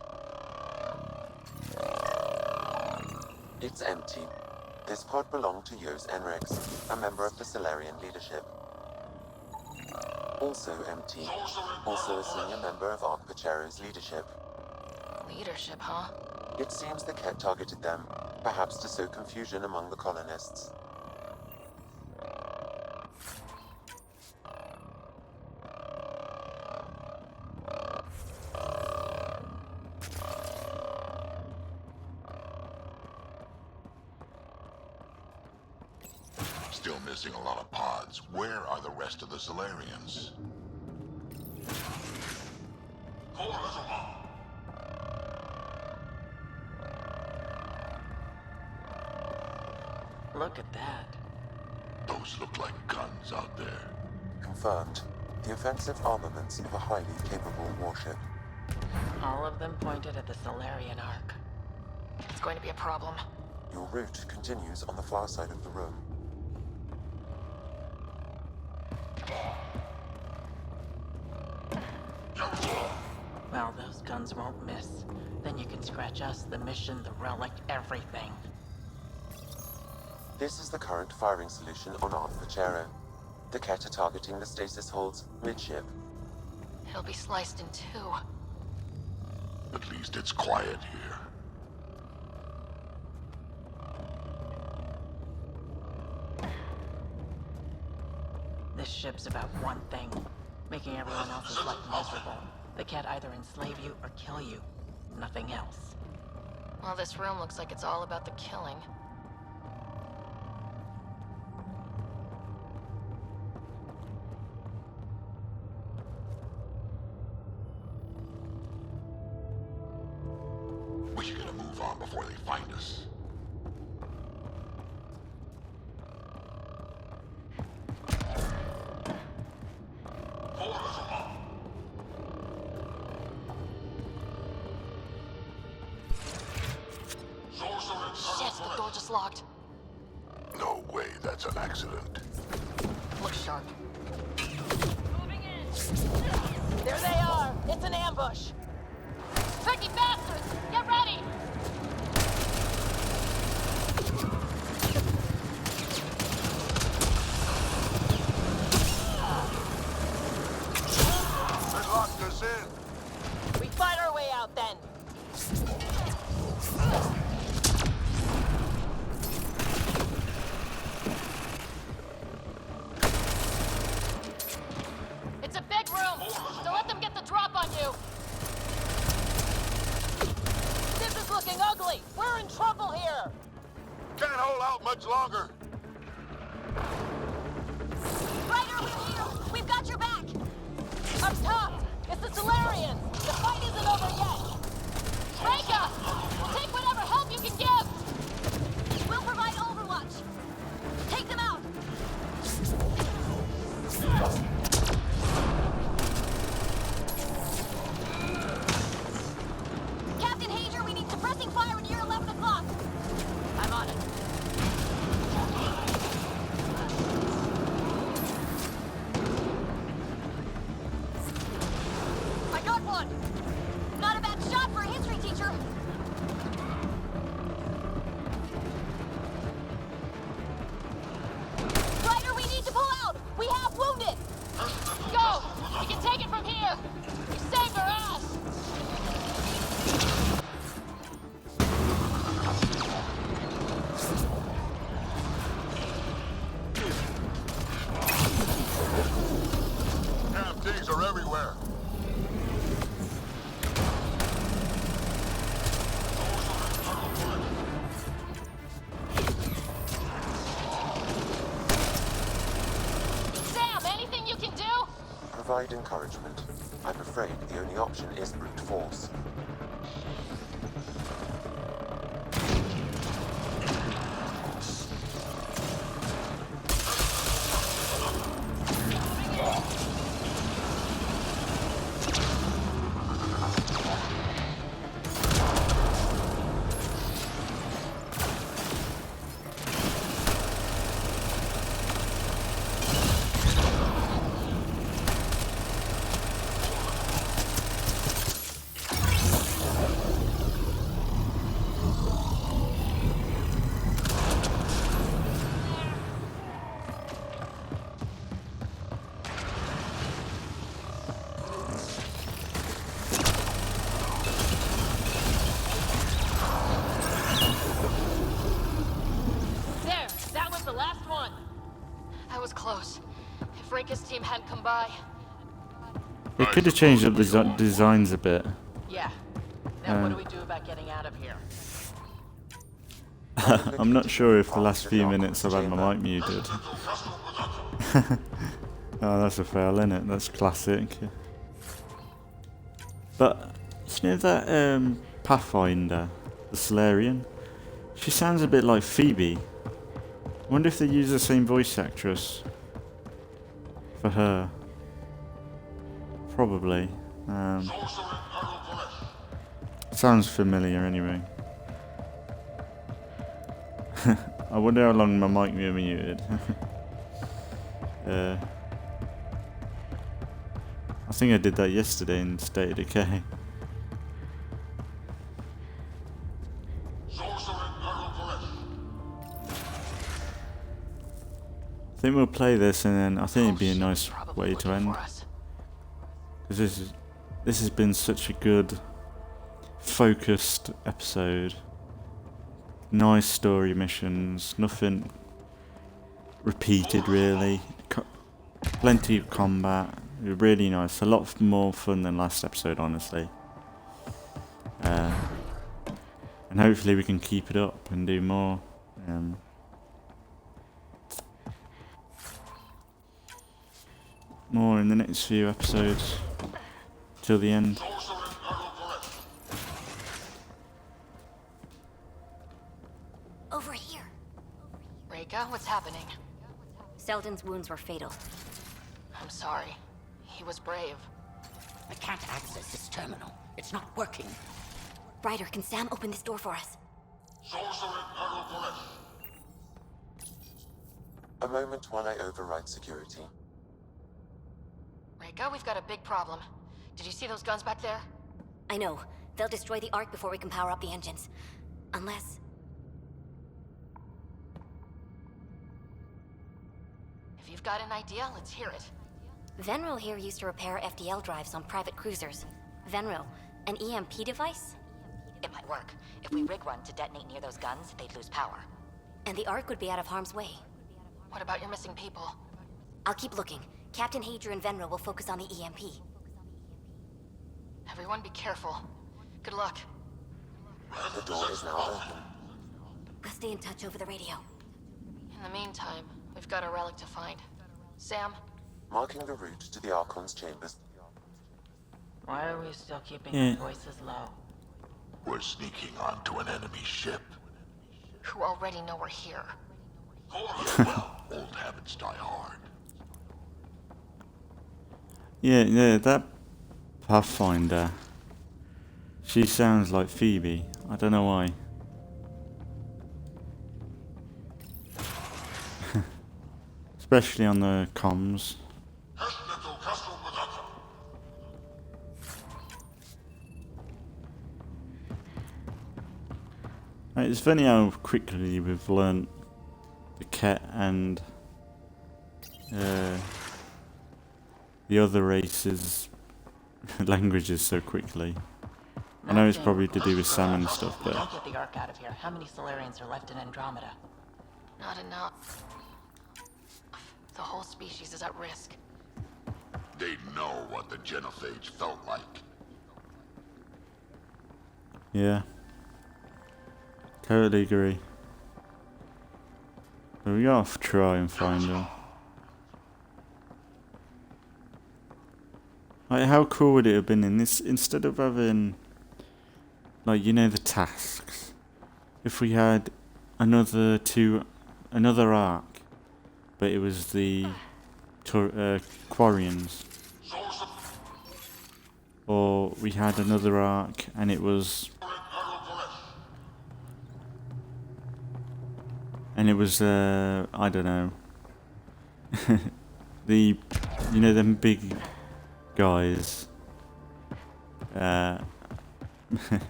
It's empty. This pod belonged to Yos Enrex, a member of the Solarian leadership. Also empty. Also a senior member of Ark Pachero's leadership. Leadership, huh? It seems the Ket targeted them, perhaps to sow confusion among the colonists. Still missing a lot of pods. Where are the rest of the Solarians? Look at that. Those look like guns out there. Confirmed. The offensive armaments of a highly capable warship. All of them pointed at the Solarian Ark. It's going to be a problem. Your route continues on the far side of the room. Well, those guns won't miss. Then you can scratch us, the mission, the relic, everything. This is the current firing solution on Ark Pachero. The Ket are targeting the stasis holds midship. He'll be sliced in two. At least it's quiet here. This ship's about one thing, making everyone else's life miserable. They can't either enslave you or kill you. Nothing else. Well, this room looks like it's all about the killing. We should get a move on before they find us. Shit, the door just locked. No way, that's an accident. Look sharp. Moving in. There they are. It's an ambush. Tricky bastards! Get ready! They locked us in. We fight our way out then. It's a big room! Don't let them get the drop on you! This is looking ugly. We're in trouble here. Can't hold out much longer. Ryder, we're here. We've got your back. Up top, it's the Solarians. The fight isn't over yet. Reka! Take whatever help you can give! We'll provide overwatch. Take them out. Captain Hager, we need suppressing fire near 11 o'clock. I'm on it. I got one. Not a bad shot for a history teacher. Ryder, we need to pull out. We have wounded. Go! We can take it from here! We saved our ass! Captains are everywhere. Sam, anything you can do? Provide encouragement. I'm afraid the only option is brute force. There, that was the last one. That was close. If Reka's team hadn't come by... They could have changed up the designs a bit. Yeah. Now what do we do about getting out of here? I'm not sure if the last few minutes I've had my mic muted. Oh, that's a fail, isn't it? That's classic. But, you know that Pathfinder, the Solarian? She sounds a bit like Phoebe. I wonder if they use the same voice actress for her. Probably. Sounds familiar anyway. I wonder how long my mic will be muted. I think I did that yesterday in State of Decay. I think we'll play this, and then I think it'd be a nice way to end. Because this has been such a good, focused episode. Nice story missions, nothing repeated really. Plenty of combat, really nice. A lot more fun than last episode, honestly. And hopefully we can keep it up and do more. More in the next few episodes till the end. Over here. Reka, what's happening? Selden's wounds were fatal. I'm sorry. He was brave. I can't access this terminal. It's not working. Ryder, can Sam open this door for us? A moment while I override security. Reka, we've got a big problem. Did you see those guns back there? I know. They'll destroy the Ark before we can power up the engines. Unless... If you've got an idea, let's hear it. Venril here used to repair FDL drives on private cruisers. Venril, an EMP device? It might work. If we rig one to detonate near those guns, they'd lose power. And the Ark would be out of harm's way. What about your missing people? I'll keep looking. Captain Hadrian and Venril will focus on the EMP. Everyone be careful. Good luck. The door is now open. We'll stay in touch over the radio. In the meantime, we've got a relic to find. Sam? Marking the route to the Archon's chambers. Why are we still keeping our voices low? We're sneaking onto an enemy ship. Who already know we're here. Well, old habits die hard. Yeah, that Pathfinder. She sounds like Phoebe. I don't know why. Especially on the comms. It's funny how quickly we've learnt the Ket and the other races' languages so quickly. I know it's probably to do with Sam and stuff, but... Don't get the Ark out of here. How many Solarians are left in Andromeda? Not enough. The whole species is at risk. They know what the genophage felt like. Yeah. Totally agree. So we gotta try and find them. Like, how cool would it have been in this, instead of having, like, you know, the tasks, if we had another Ark, but it was the Quarians, or we had another Ark and it was I don't know, you know, them big guys.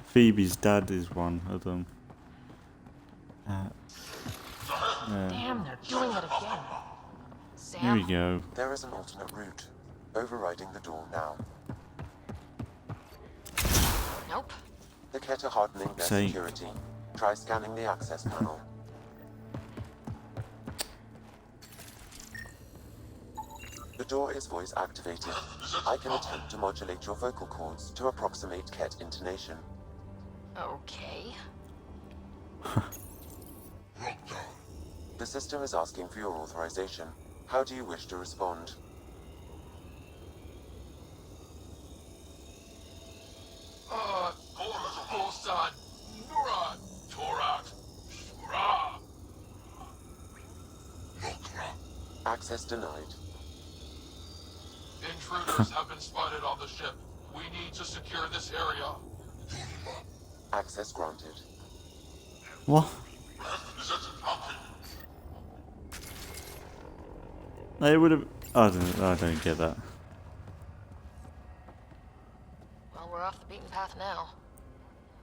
Phoebe's dad is one of them. Damn, they're doing it again. Sam? Here we go. There is an alternate route. Overriding the door now. Nope. The Ket are hardening their security. Try scanning the access panel. The door is voice activated. I can attempt to modulate your vocal cords to approximate Ket intonation. Okay. The system is asking for your authorization. How do you wish to respond? Access denied. Intruders have been spotted on the ship. We need to secure this area. Access granted. What? They would have. I don't get that. Well, we're off the beaten path now.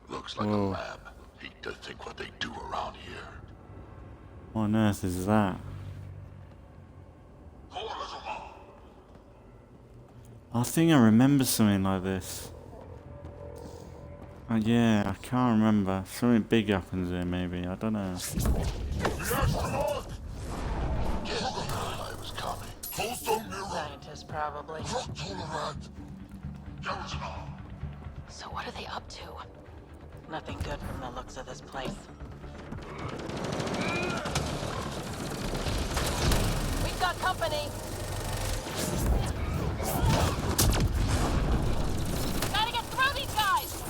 Looks like a lab. Hate to think what they do around here. What on earth is that? I think I remember something like this. Oh, yeah, I can't remember. Something big happens here, maybe. I don't know. Scientists, probably. So what are they up to? Nothing good from the looks of this place. We've got company. Gotta get through these guys.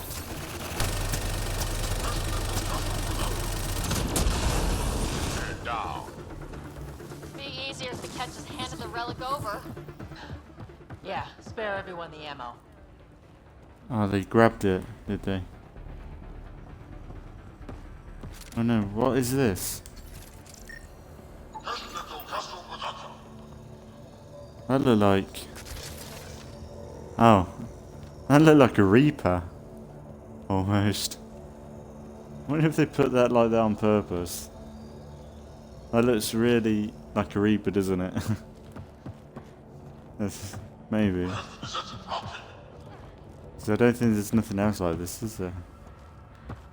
Down. Be easier if the catch just handed the relic over. Yeah, spare everyone the ammo. Oh, they grabbed it, did they? Oh no, what is this? That looked like... Oh. That looked like a Reaper. Almost. I wonder if they put that like that on purpose. That looks really like a Reaper, doesn't it? That's, maybe. So I don't think there's nothing else like this, is there?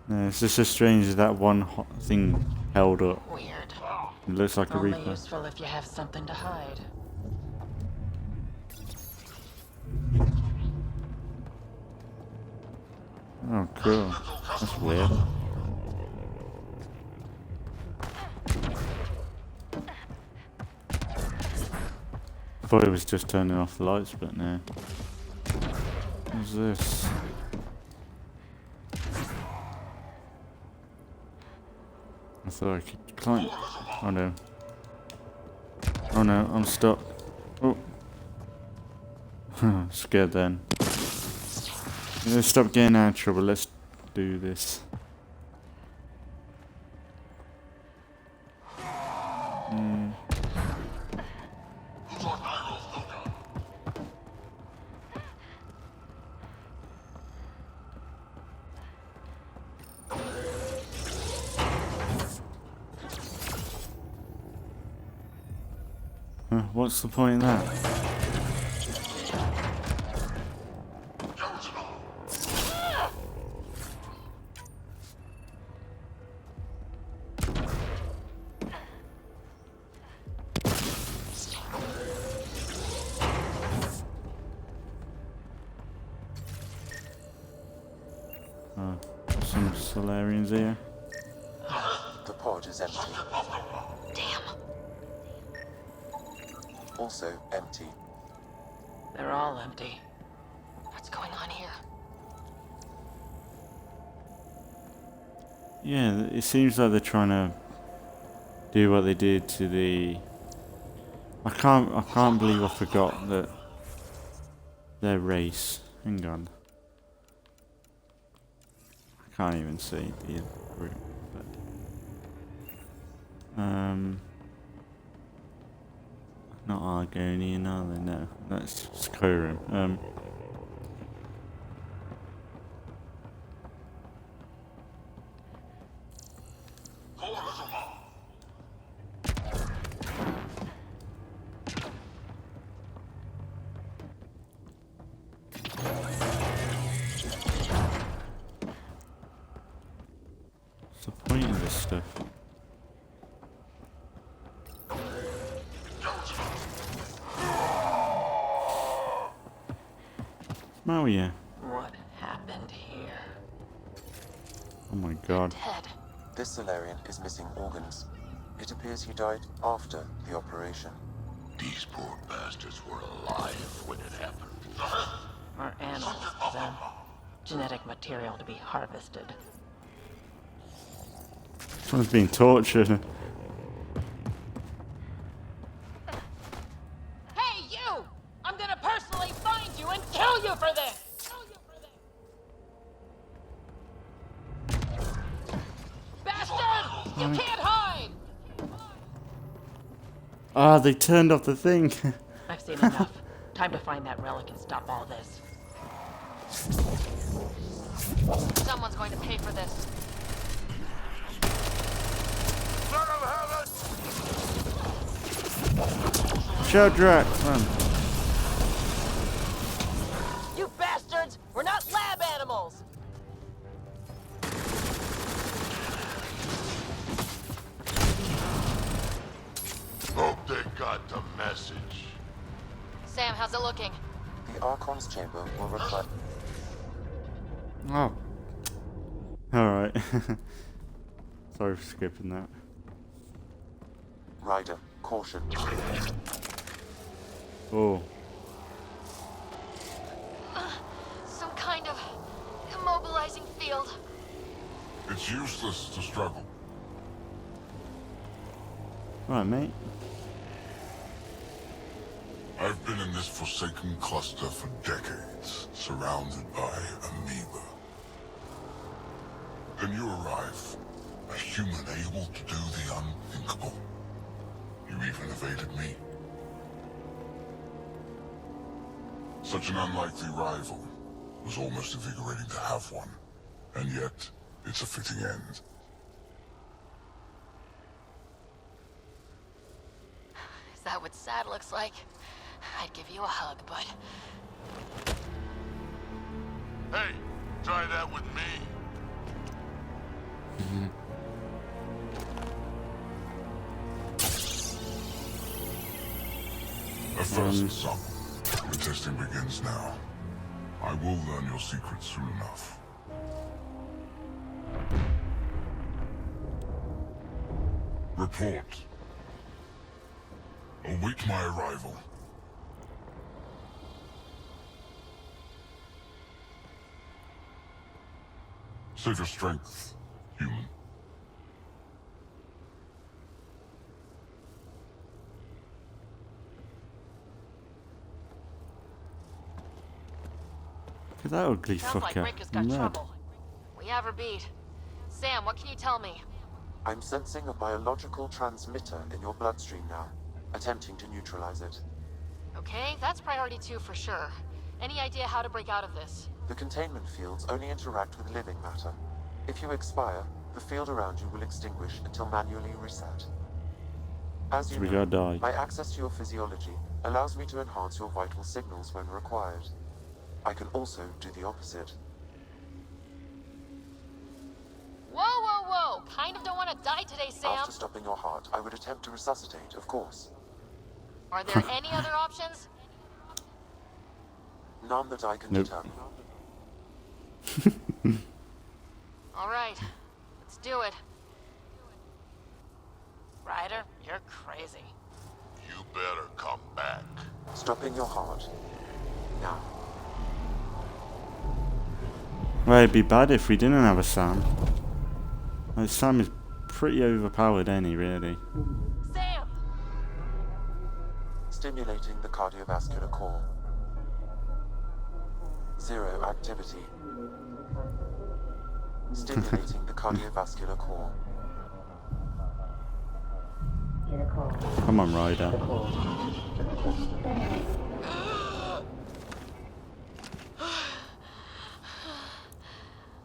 No, it's just so strange that one hot thing held up. Weird. It looks like a Only Reaper. useful if you have something to hide. Oh, cool. That's weird. I thought it was just turning off the lights, but no. What's this? I thought I could climb. Oh no. Oh no, I'm stuck. Oh. Scared then. Let's stop getting out of trouble. Let's do this. What's the point in that? Some Solarians here. The pod is empty. Damn. Also empty. They're all empty. What's going on here? Yeah, it seems like they're trying to do what they did to the... I can't believe I forgot that their race. Hang on. I can't even see the group, but not Argonian, are they? No, that's Skyrim. What's the point of this stuff? Mario. What happened here? Oh my god. This Solarian is missing organs. It appears he died after the operation. These poor bastards were alive when it happened. Or animals, then. Genetic material to be harvested. Someone's being tortured. Hey, you! I'm gonna personally find you and kill you for this! Bastard! You can't hide! Ah, they turned off the thing. I've seen enough. Time to find that relic and stop all this. Someone's going to pay for this. Shadrach, man. You bastards! We're not lab animals! Hope they got the message. Sam, how's it looking? The Archon's chamber will reflect. Oh. Alright. Sorry for skipping that. Ryder, caution. Oh. Some kind of immobilizing field. It's useless to struggle. Right, mate. I've been in this forsaken cluster for decades, surrounded by amoeba. Then you arrive, a human able to do the unthinkable. You even evaded me. Such an unlikely rival. Was almost invigorating to have one. And yet, it's a fitting end. Is that what sad looks like? I'd give you a hug, but... Hey, try that with me. A first some. The testing begins now. I will learn your secrets soon enough. Report. Await my arrival. Save your strength, human. Look at that ugly Sounds like fucker. Rick has got Mad. trouble. We have her beat. Sam, what can you tell me? I'm sensing a biological transmitter in your bloodstream now, attempting to neutralize it. Okay, that's priority 2 for sure. Any idea how to break out of this? The containment fields only interact with living matter. If you expire, the field around you will extinguish until manually reset. As you So we know, gotta die. my access to your physiology allows me to enhance your vital signals when required. I can also do the opposite. Whoa, whoa, whoa! Kind of don't want to die today, Sam. After stopping your heart, I would attempt to resuscitate, of course. Are there any other options? None that I can Nope. determine. All right, let's do it. Ryder, you're crazy. You better come back. Stopping your heart. Now. Well, it'd be bad if we didn't have a Sam. Like, Sam is pretty overpowered, ain't he, really? Sam! Stimulating the cardiovascular core. 0 activity. Stimulating the cardiovascular core. Come on, Ryder.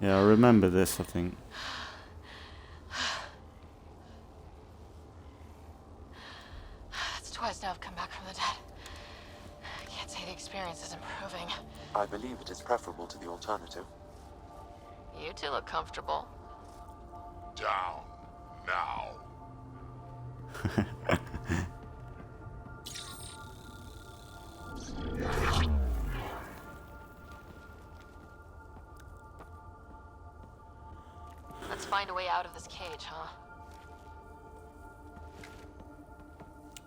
Yeah, I remember this, I think. It's twice now I've come back from the dead. I can't say the experience is improving. I believe it is preferable to the alternative. You two look comfortable. Down. Now. Let's find a way out of this cage, huh?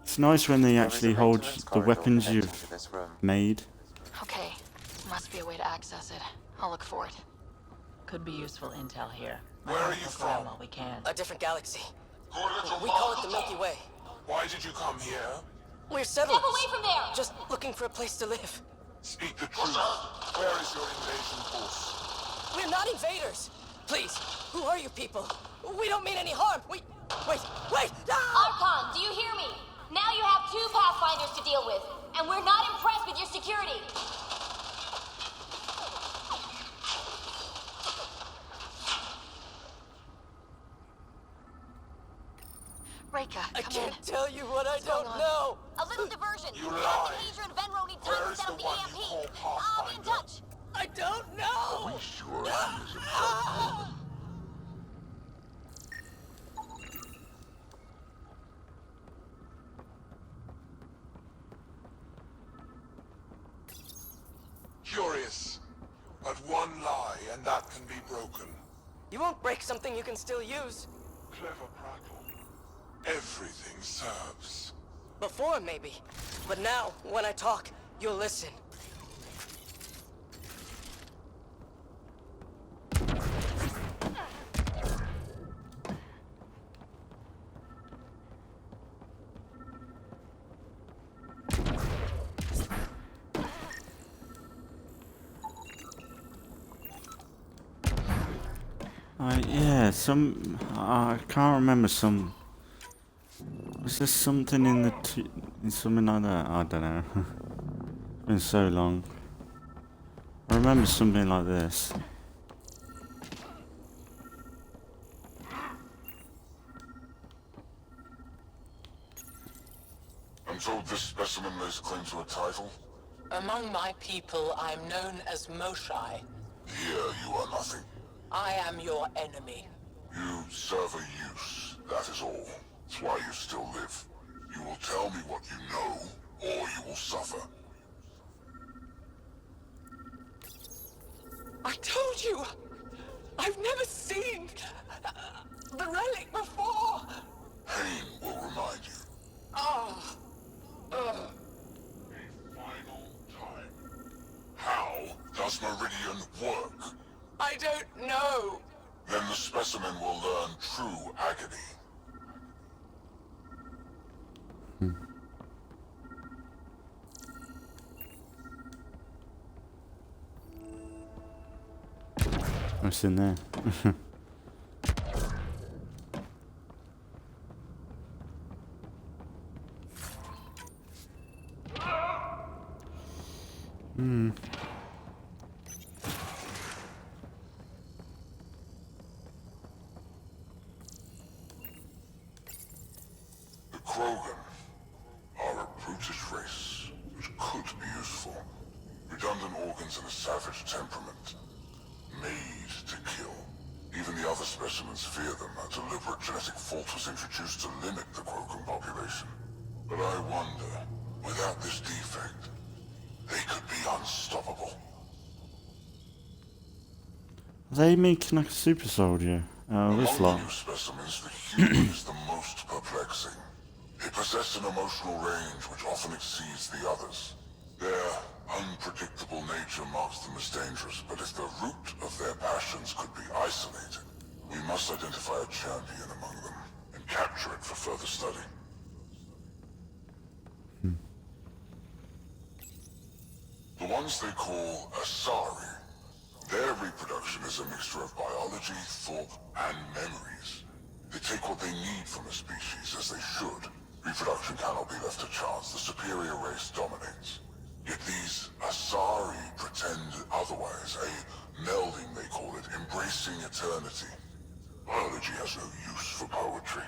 It's nice when they There is actually a hold maintenance the corridor weapons connecting you've to this room. made. Okay, must be a way to access it. I'll look for it. Could be useful intel here. Where are you Look around from? while we can. A different galaxy. Good little We call it the Milky Way. Why did you come here? We're settlers. Step away from there! Just looking for a place to live. Speak the truth. Where is your invasion force? We're not invaders. Please, who are you people? We don't mean any harm. Wait! Archon, do you hear me? Now you have 2 Pathfinders to deal with, and we're not impressed with your security. Reka, I can't tell you what I don't know. A little diversion. You lie. Asia and Venro need time Where to is set the up the one EMP. you call I'll be in Pathfinder? touch. I don't know. Are we sure he is a Pathfinder? Curious. But one lie, and that can be broken. You won't break something you can still use. Clever prattle. Everything serves. Before, maybe. But now, when I talk, you'll listen. Yeah, I can't remember some. Was there something in the in something like that? I don't know. It's been so long. I remember something like this. I'm told this specimen lays claim to a title. Among my people, I'm known as Moshai. Here you are nothing. I am your enemy. You serve a use, that is all. It's why you still live. You will tell me what you know, or you will suffer. I told you! I've never seen the relic before! Pain will remind you. Ah! A final time. How does Meridian work? I don't know! Then the specimen will learn true agony. What's in there? The Krogan are a brutish race, which could be useful. Redundant organs and a savage temperament. Made to kill. Even the other specimens fear them. A deliberate genetic fault was introduced to limit the Krogan population. But I wonder, without this defect, they could be unstoppable. Are they making like a super soldier? Oh, this Among lot. the new specimens, the human is the most perplexing. They possess an emotional range which often exceeds the others. Their unpredictable nature marks them as dangerous, but if the root of their passions could be isolated, we must identify a champion among them and capture it for further study. The ones they call Asari. Their reproduction is a mixture of biology, thought, and memories. They take what they need from a species, as they should. Reproduction cannot be left to chance. The superior race dominates. Yet these Asari pretend otherwise. A melding, they call it, embracing eternity. Biology has no use for poetry.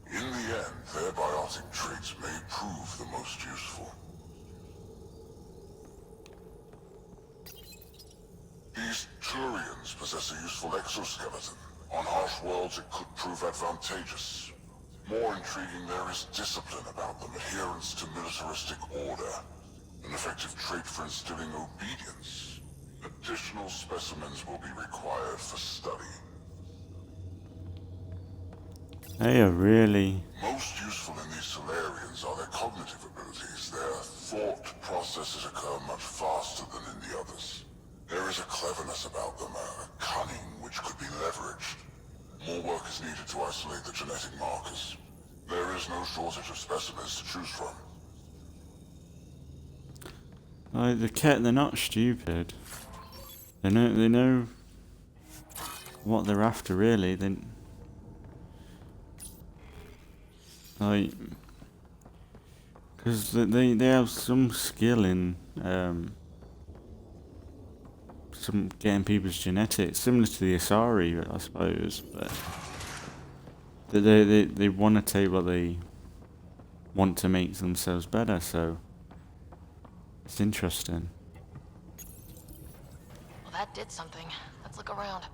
In the end, their biotic traits may prove the most useful. These Turians possess a useful exoskeleton. On harsh worlds, it could prove advantageous. More intriguing, there is discipline about them, adherence to militaristic order. An effective trait for instilling obedience. Additional specimens will be required for study. They are really... Most useful in these Solarians are their cognitive abilities. Their thought processes occur much faster than in the others. There is a cleverness about them, a cunning which could be leveraged. More work is needed to isolate the genetic markers. There is no shortage of specimens to choose from. Like they're not stupid. They know what they're after, really. Like, because they have some skill in some getting people's genetics, similar to the Asari, I suppose. But they want to take what they want to make themselves better. So it's interesting. Well, that did something. Let's look around.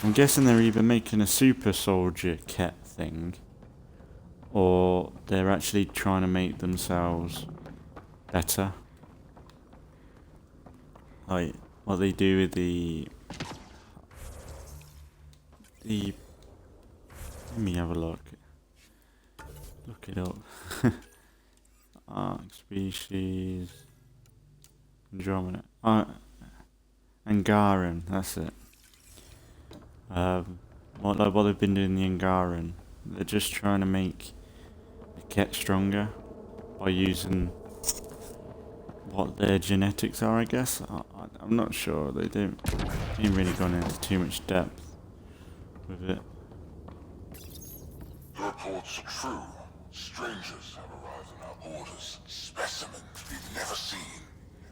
I'm guessing they're either making a super soldier Ket thing, or they're actually trying to make themselves better. Like what they do with the let me have a look. Look it up. Ark species Andromeda. Angaran, that's it. What they've been doing in the Angaran, they're just trying to make the Ket stronger by using what their genetics are, I guess. I'm not sure. They ain't really gone into too much depth with it. The reports are true. Strangers have arrived on our borders. Specimens we've never seen.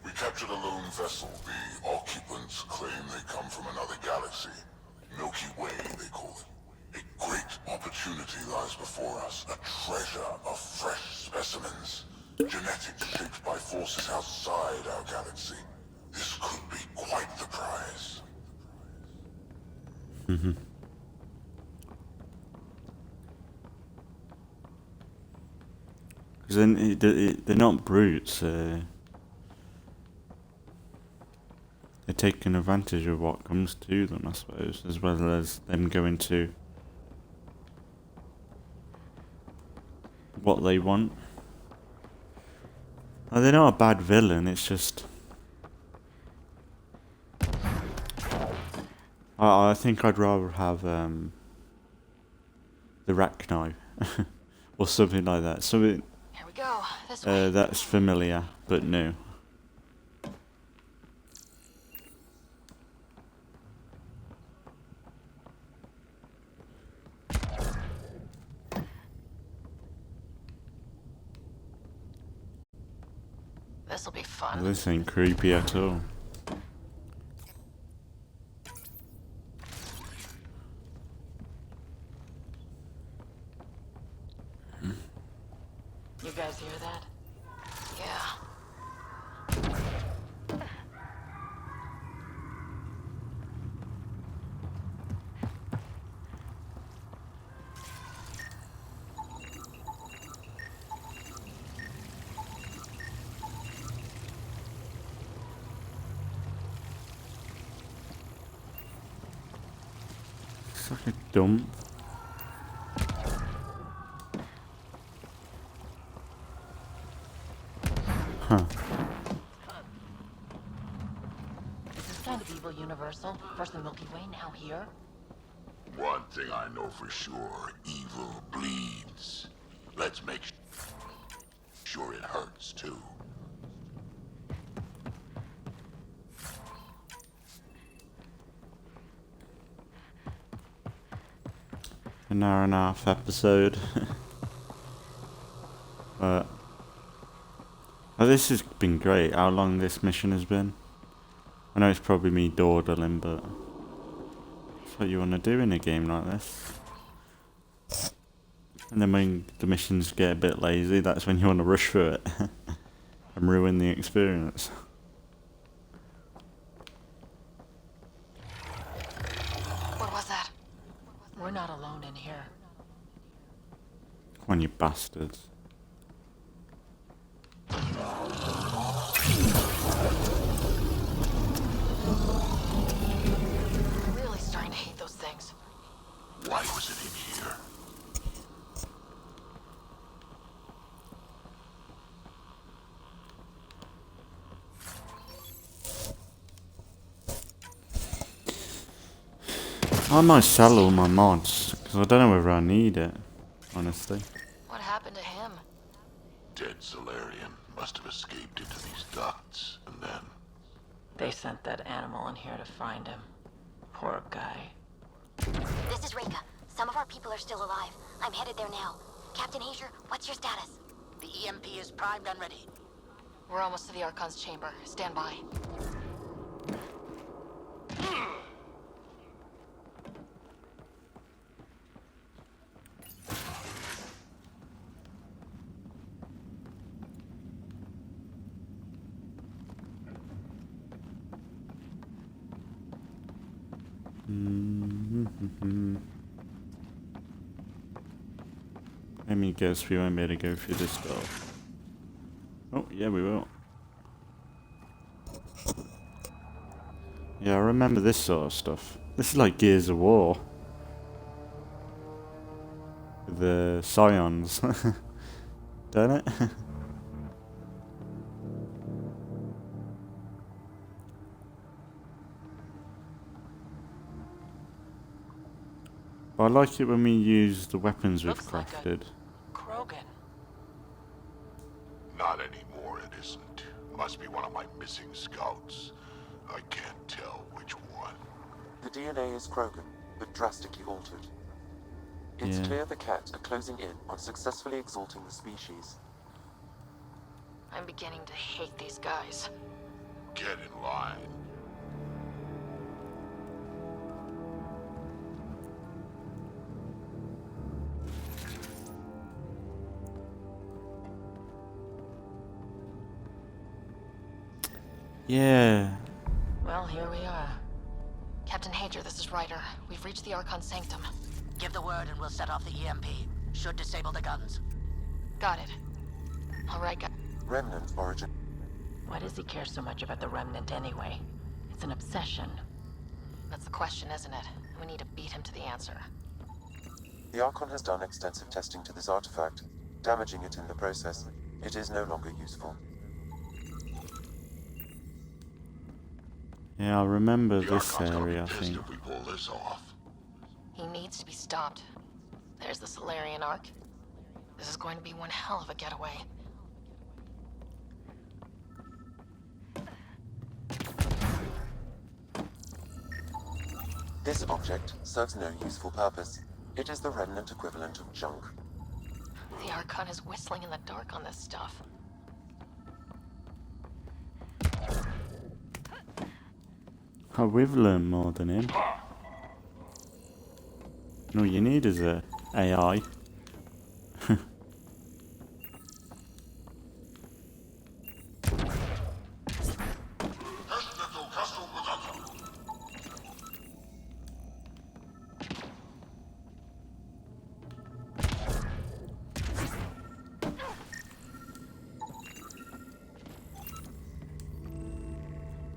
We captured a lone vessel. The occupants claim they come from another galaxy. Milky Way, they call it. A great opportunity lies before us. A treasure of fresh specimens. Genetics shaped by forces outside our galaxy. This could be quite the prize. Because then they're not brutes. They're taking advantage of what comes to them, I suppose, as well as them going to what they want. Like, they're not a bad villain. It's just I think I'd rather have the Rachni or something like that. Something Here we go. This way. that's familiar but new. This'll be fun. Well, this ain't creepy at all. You guys hear that? Yeah. It's like a dump. Huh. Is this kind of evil universal? First the Milky Way, now here? One thing I know for sure, evil bleeds. Let's make sure it hurts too. An hour and a half episode. But this has been great. How long this mission has been? I know it's probably me dawdling, but that's what you want to do in a game like this. And then when the missions get a bit lazy, that's when you want to rush through it and ruin the experience. What was that? We're not alone in here. Come on, you bastards. I'm really starting to hate those things. Why was it in here? I might sell all my mods, because I don't know whether I need it, honestly. What happened to him? Dead Solarian must have escaped into these ducts, and then... They sent that animal in here to find him. Poor guy. This is Reka. Some of our people are still alive. I'm headed there now. Captain Hager, what's your status? The EMP is primed and ready. We're almost to the Archon's chamber. Stand by. Let me guess we won't be able to go through this door. Oh, yeah, we will. Yeah, I remember this sort of stuff. This is like Gears of War. With the Scions. Don't it? But I like it when we use the weapons we've crafted. Krogan. Not anymore, it isn't. Must be one of my missing scouts. I can't tell which one. The DNA is Krogan, but drastically altered. It's clear the Cat are closing in on successfully exalting the species. I'm beginning to hate these guys. Get in line. Yeah. Well, here we are. Captain Hager, this is Ryder. We've reached the Archon Sanctum. Give the word and we'll set off the EMP. Should disable the guns. Got it. All right, guys. Remnant origin. Why does he care so much about the Remnant anyway? It's an obsession. That's the question, isn't it? We need to beat him to the answer. The Archon has done extensive testing to this artifact, damaging it in the process. It is no longer useful. Yeah, I remember this area, I think. If we pull this off. He needs to be stopped. There's the Solarian Ark. This is going to be one hell of a getaway. This object serves no useful purpose. It is the Remnant equivalent of junk. The Archon is whistling in the dark on this stuff. Oh, we've learned more than him. And all you need is a AI.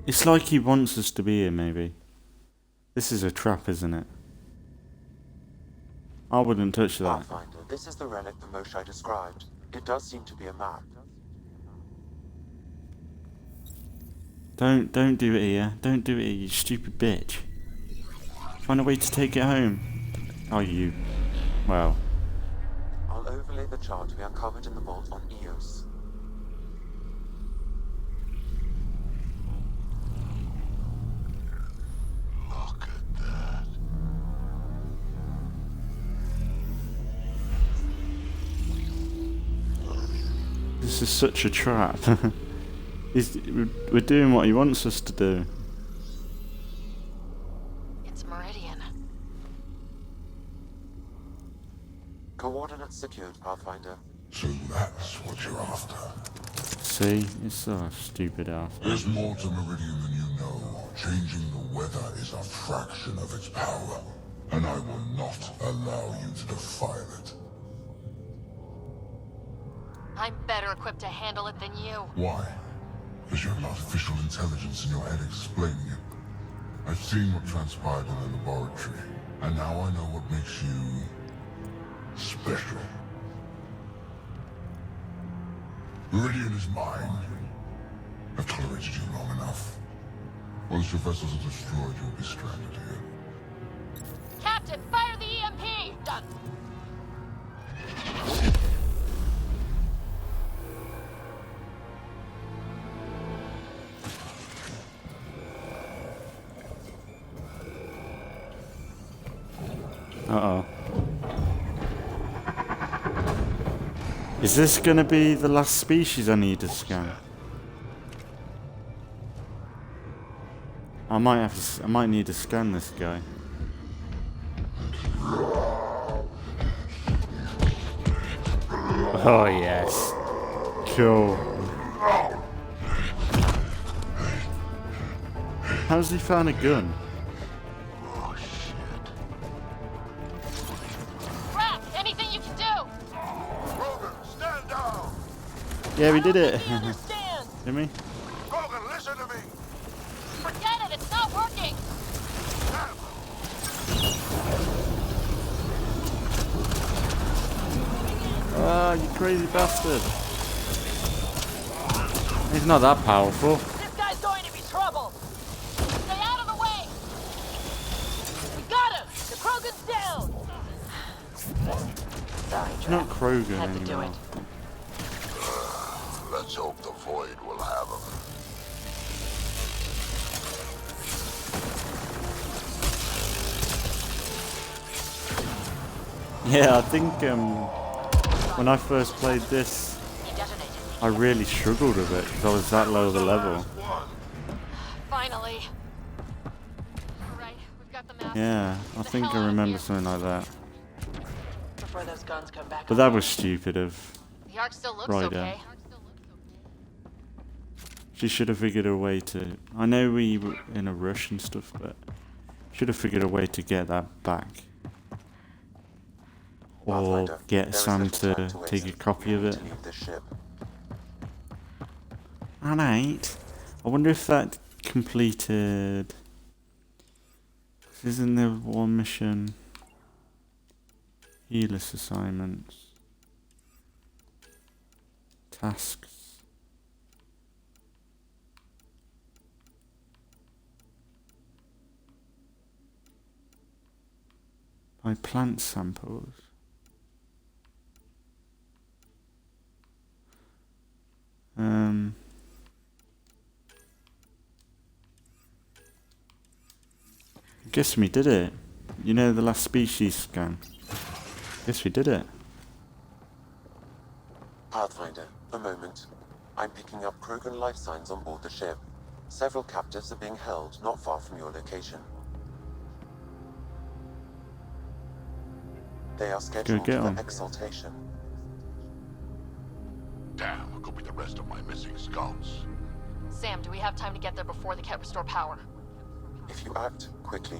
It's like he wants us to be here, maybe. This is a trap, isn't it? I wouldn't touch that. Pathfinder, this is the relic the Moshai described. It does seem to be a map. Don't do it here. Don't do it here, you stupid bitch. Find a way to take it home. Oh, you... Well. I'll overlay the chart we uncovered in the vault on Eos. Look at that. This is such a trap. We're doing what he wants us to do. It's Meridian. Coordinates secured, Pathfinder. So that's what you're after. See? It's so stupid after. There's more to Meridian than you know. Changing the weather is a fraction of its power, and I will not allow you to defile it. I'm better equipped to handle it than you. Why? Because you have artificial intelligence in your head explaining it. I've seen what transpired in the laboratory, and now I know what makes you... special. Meridian is mine. I've tolerated you long enough. Once your vessels are destroyed, you'll be stranded here. Captain, fire the EMP! Done. Uh-oh. Is this gonna be the last species I need to scan? I might need to scan this guy. Oh yes. Cool. How's he found a gun? Raph, anything you can do? Rogan, stand down! Yeah, we did it. Understand? Did we? Rogan, listen to me! Forget it, it's not working! Ah, you crazy bastard. He's not that powerful. This guy's going to be trouble! Stay out of the way! We got him! The Krogan's down! Sorry, It's not Krogan Had to do anymore. Let's hope the Void will have him. Yeah, I think when I first played this, I really struggled with it because I was that low of a level. Finally. Alright, we've got the map. Yeah, I think I remember something like that. Before those guns come back. But that was stupid of The Ark still looks Ryder. okay. She should have figured a way to... I know we were in a rush and stuff, but should have figured a way to get that back. Or get Sam to take a copy of it. Alright. I wonder if that completed... Isn't there one mission? Heedless assignments. Tasks. By plant samples. Guess we did it. You know, the last species scan. Guess we did it. Pathfinder, a moment. I'm picking up Krogan life signs on board the ship. Several captives are being held not far from your location. They are scheduled get for on. exaltation. Damn, what could be the rest of my missing scouts? Sam, do we have time to get there before the Ket restore power? If you act quickly.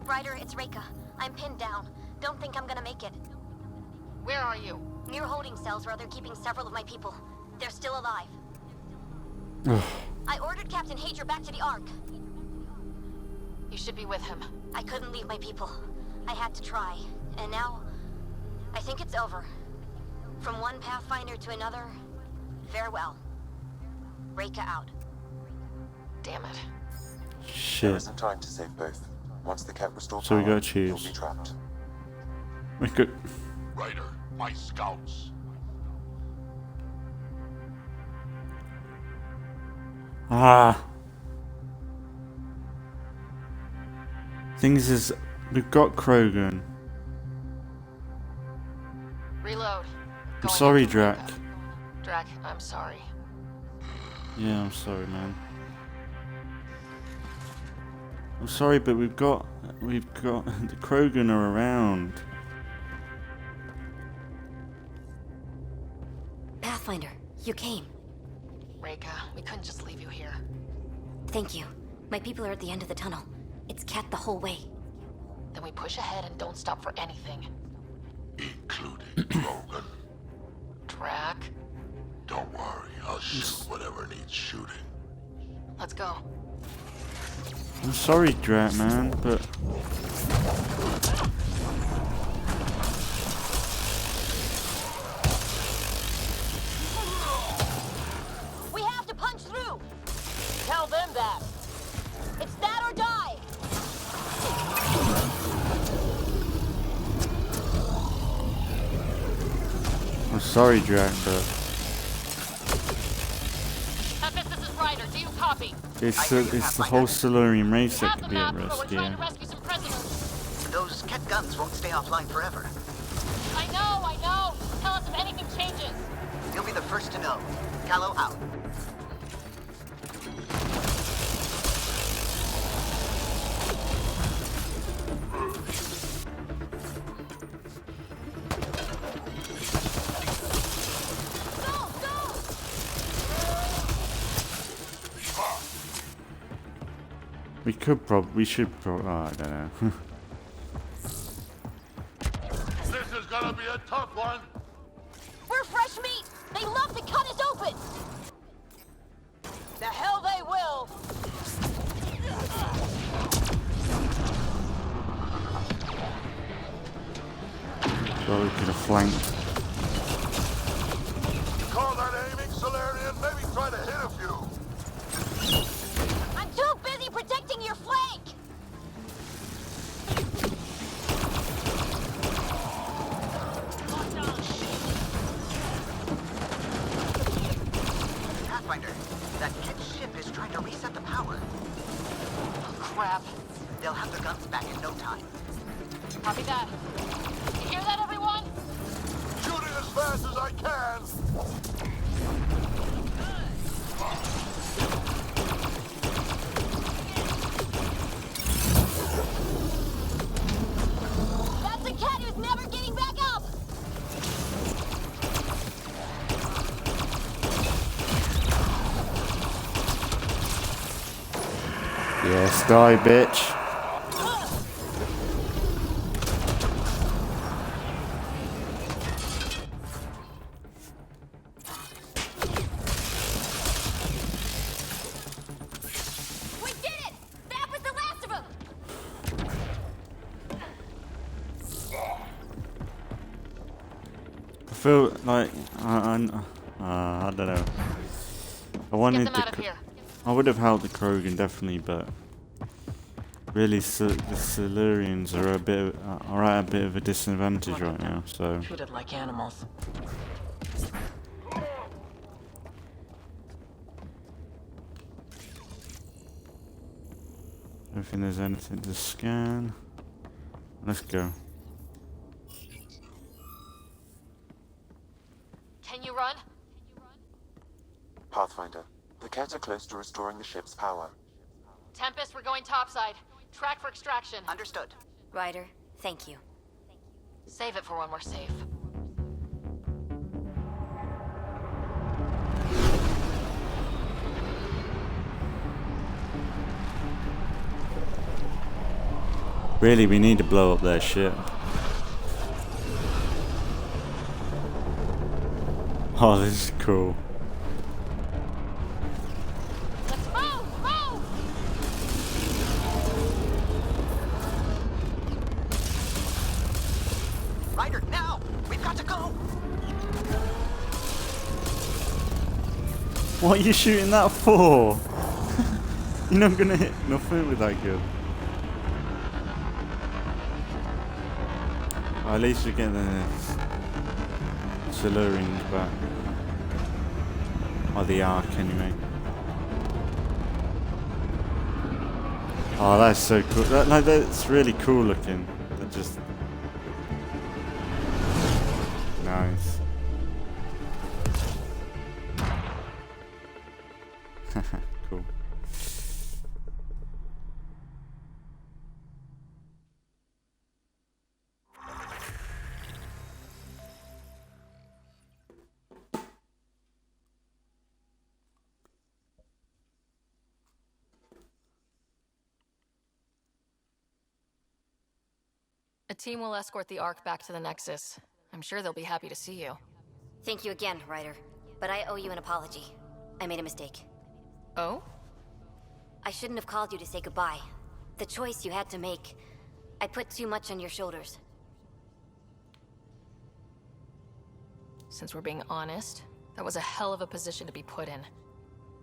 Ryder, it's Reika. I'm pinned down. Don't think I'm gonna make it. Where are you? Near holding cells where they're keeping several of my people. They're still alive. I ordered Captain Hager back to the Ark. You should be with him. I couldn't leave my people. I had to try. And now, I think it's over. From one Pathfinder to another, farewell. Reika out. Damn it. There Shit. isn't time to save both. Once the Ket restore So we power, gotta choose. you'll be trapped. We could... Ryder, my scouts. Ah. Things is, we've got Krogan. Reload. I'm sorry, Drac. Drac, I'm sorry. Yeah, I'm sorry, man. I'm sorry, but we've got the Krogan are around. Pathfinder, you came. Reika, we couldn't just leave you here. Thank you. My people are at the end of the tunnel. It's Ket the whole way. Then we push ahead and don't stop for anything. Including Krogan. Drac, Don't worry, I'll shoot whatever needs shooting. let's go. I'm sorry, Drac, man, but We have to punch through! Tell them that! It's that or die! I'm sorry, Drac, but Memphis, this is Ryder. Do you copy? it's the whole Silurian race that could be at risk We're trying here. to rescue some prisoners. Those Those Ket guns won't stay offline forever. I know. Tell us if anything changes. You'll be the first to know. Callow out. We should oh, I don't know. This is gonna be a tough one. We're fresh meat. They love to cut us open. The hell they will! So we could have flanked. Call that aiming, Solarian? Maybe try to hit a few. I'm too busy protecting your flank. Pathfinder, that Ket ship is trying to reset the power. Oh, crap. They'll have the guns back in no time. Copy that. You hear that, everyone? Shooting as fast as I can. That's a cat who's never getting back up. Yes, die, bitch. We did it! That was the last of them! I feel like I don't know. I wanted Get them out of here. I would have helped the Krogan definitely, but really, the Silurians are at a bit of a disadvantage right now. So Treated like animals. I don't think there's anything to scan. Let's go. Can you run? Pathfinder, the Ket are close to restoring the ship's power. Tempest, we're going topside. Track for extraction. Understood. Ryder, thank you. Save it for when we're safe. Really, we need to blow up their ship. Oh, this is cool. Let's move! Ryder, now! We've got to go! What are you shooting that for? You're not gonna hit nothing with that gun. Well, at least we get the Silurians back. Or the Ark, anyway. Oh, that's so cool. That's really cool looking. That just... Nice. Cool. A team will escort the Ark back to the Nexus. I'm sure they'll be happy to see you. Thank you again, Ryder. But I owe you an apology. I made a mistake. Oh? I shouldn't have called you to say goodbye. The choice you had to make. I put too much on your shoulders. Since we're being honest, that was a hell of a position to be put in.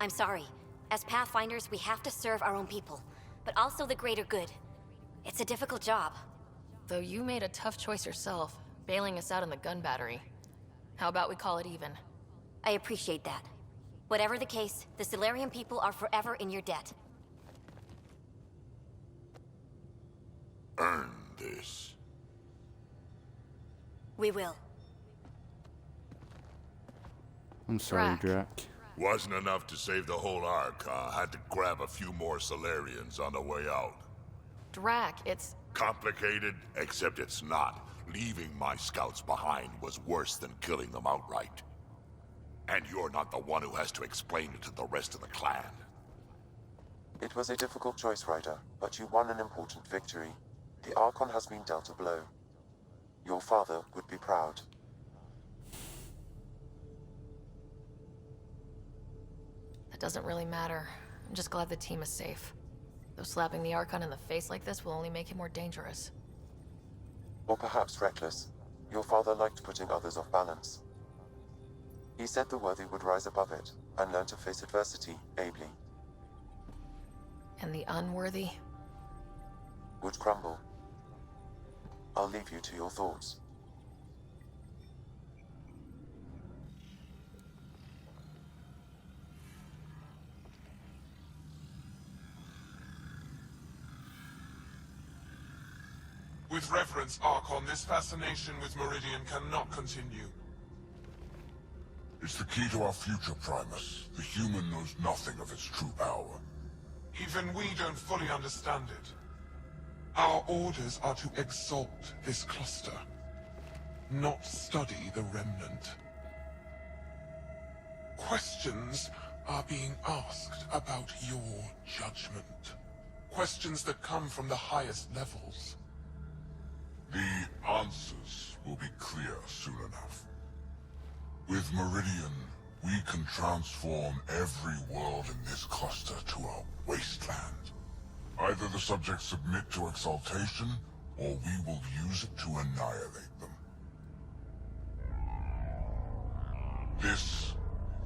I'm sorry. As Pathfinders, we have to serve our own people, but also the greater good. It's a difficult job. Though you made a tough choice yourself, bailing us out in the gun battery. How about we call it even? I appreciate that. Whatever the case, the Solarian people are forever in your debt. Earned. this. We will. I'm sorry, Drac. Wasn't enough to save the whole Ark, huh? Had to grab a few more Solarians on the way out. Drac, it's... Complicated, except it's not. Leaving my scouts behind was worse than killing them outright. And you're not the one who has to explain it to the rest of the clan. It was a difficult choice, Ryder, but you won an important victory. The Archon has been dealt a blow. Your father would be proud. That doesn't really matter. I'm just glad the team is safe. Though slapping the Archon in the face like this will only make him more dangerous. Or perhaps reckless. Your father liked putting others off balance. He said the worthy would rise above it and learn to face adversity ably. And the unworthy? Would crumble. I'll leave you to your thoughts. With reverence, Archon, this fascination with Meridian cannot continue. It's the key to our future, Primus. The human knows nothing of its true power. Even we don't fully understand it. Our orders are to exalt this cluster, not study the remnant. Questions are being asked about your judgment. Questions that come from the highest levels. The answers will be clear soon enough. With Meridian, we can transform every world in this cluster to a wasteland. Either the subjects submit to exaltation, or we will use it to annihilate them. This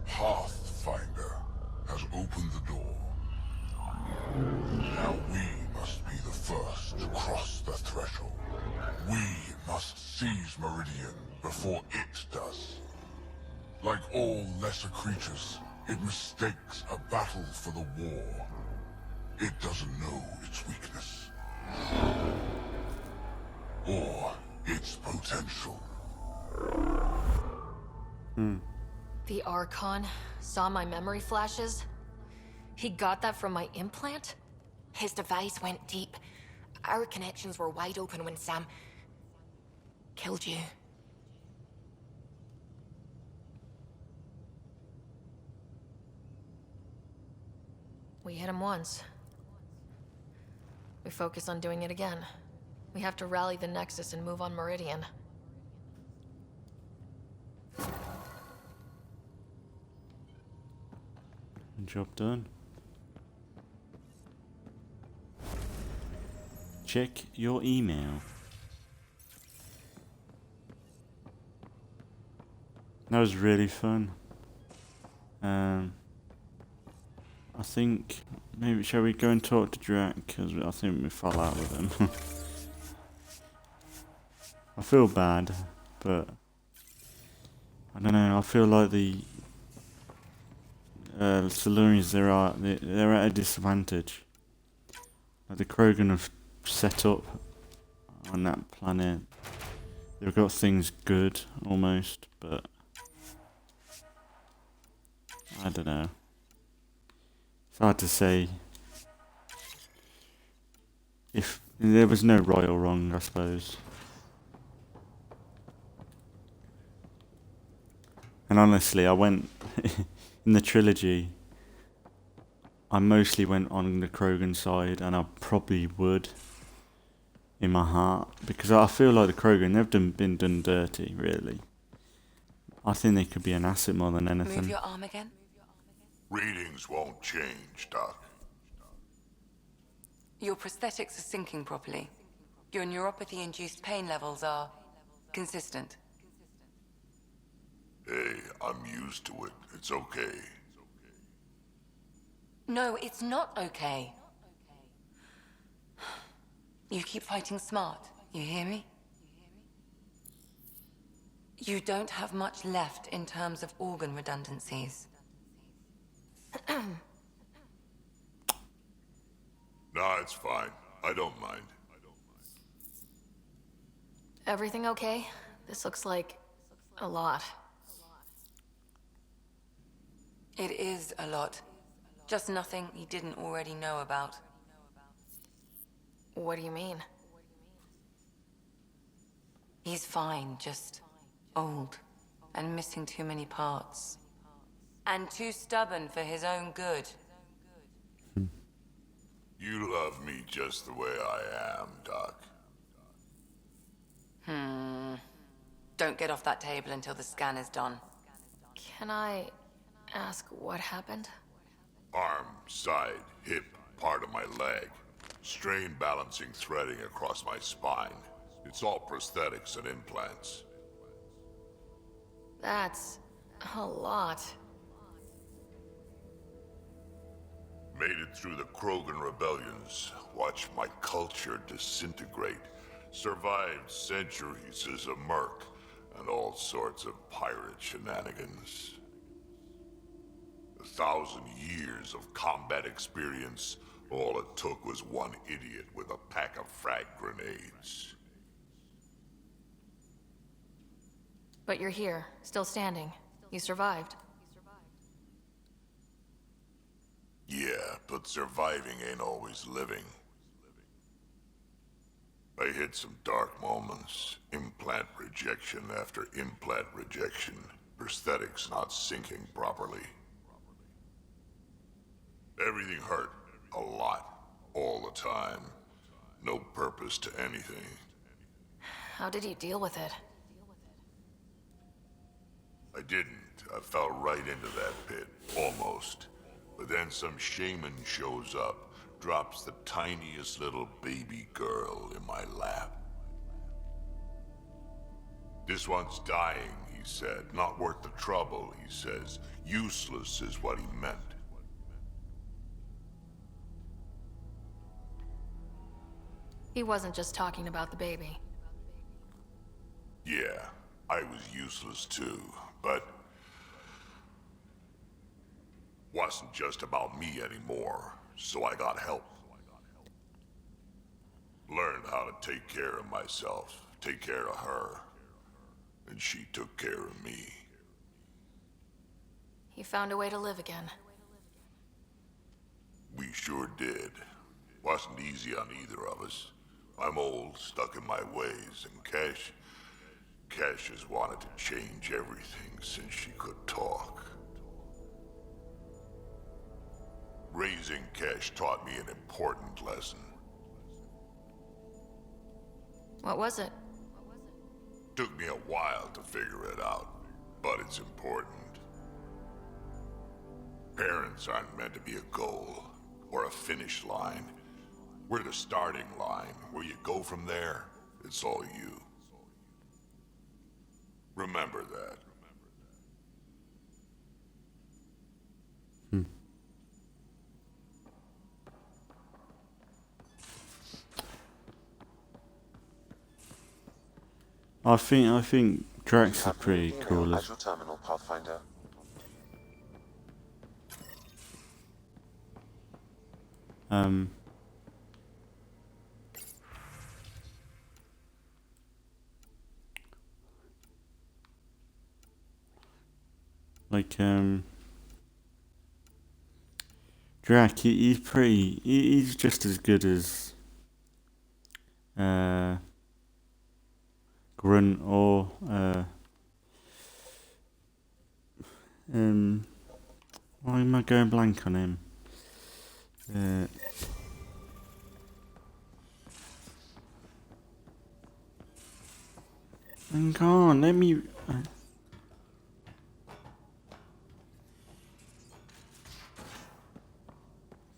Pathfinder has opened the door. Now we must be the first to cross the threshold. We must seize Meridian before it does. Like all lesser creatures, it mistakes a battle for the war. It doesn't know its weakness. Or its potential. The Archon saw my memory flashes? He got that from my implant? His device went deep. Our connections were wide open when Sam killed you. We hit him once. We focus on doing it again. We have to rally the Nexus and move on Meridian. Job done. Check your email. That was really fun. I think maybe shall we go and talk to Drac, because I think we fell out with him. I feel bad, but I don't know. I feel like the Solarians they're at a disadvantage. Like the Krogan have set up on that planet. They've got things good almost, but I don't know. It's hard to say. If there was no right or wrong, I suppose. And honestly, I went in the trilogy. I mostly went on the Krogan side, and I probably would in my heart, because I feel like the Krogan, they've been done dirty, really. I think they could be an asset more than anything. Move your arm again. Readings won't change, Doc. Your prosthetics are syncing properly. Your neuropathy-induced pain levels are consistent. Hey, I'm used to it. It's okay. No, it's not okay. You keep fighting smart, you hear me? You don't have much left in terms of organ redundancies. Nah, it's fine. I don't mind. Everything okay? This looks like a lot. It is a lot. Just nothing he didn't already know about. What do you mean? He's fine, just old and missing too many parts. And too stubborn for his own good. You love me just the way I am, Doc. Don't get off that table until the scan is done. Can I ask what happened? Arm, side, hip, part of my leg. Strain balancing threading across my spine. It's all prosthetics and implants. That's a lot. Made it through the Krogan rebellions. Watched my culture disintegrate. Survived centuries as a merc and all sorts of pirate shenanigans. 1,000 years of combat experience. All it took was one idiot with a pack of frag grenades. But you're here, still standing. You survived. Yeah, but surviving ain't always living. I hit some dark moments. Implant rejection after implant rejection. Prosthetics not syncing properly. Everything hurt. A lot. All the time. No purpose to anything. How did you deal with it? I didn't. I fell right into that pit. Almost. But then some shaman shows up, drops the tiniest little baby girl in my lap. This one's dying, he said. Not worth the trouble, he says. Useless is what he meant. He wasn't just talking about the baby. Yeah, I was useless too, but wasn't just about me anymore, so I got help. Learned how to take care of myself, take care of her, and she took care of me. He found a way to live again. We sure did. Wasn't easy on either of us. I'm old, stuck in my ways, and Cash has wanted to change everything since she could talk. Raising Cash taught me an important lesson. What was it? Took me a while to figure it out, but it's important. Parents aren't meant to be a goal or a finish line. We're the starting line. Where you go from there, it's all you. Remember that. I think Drax is pretty cool. At your terminal, Pathfinder. Like Drac, he's pretty. He's just as good as Grunt or why am I going blank on him? Hang on, let me.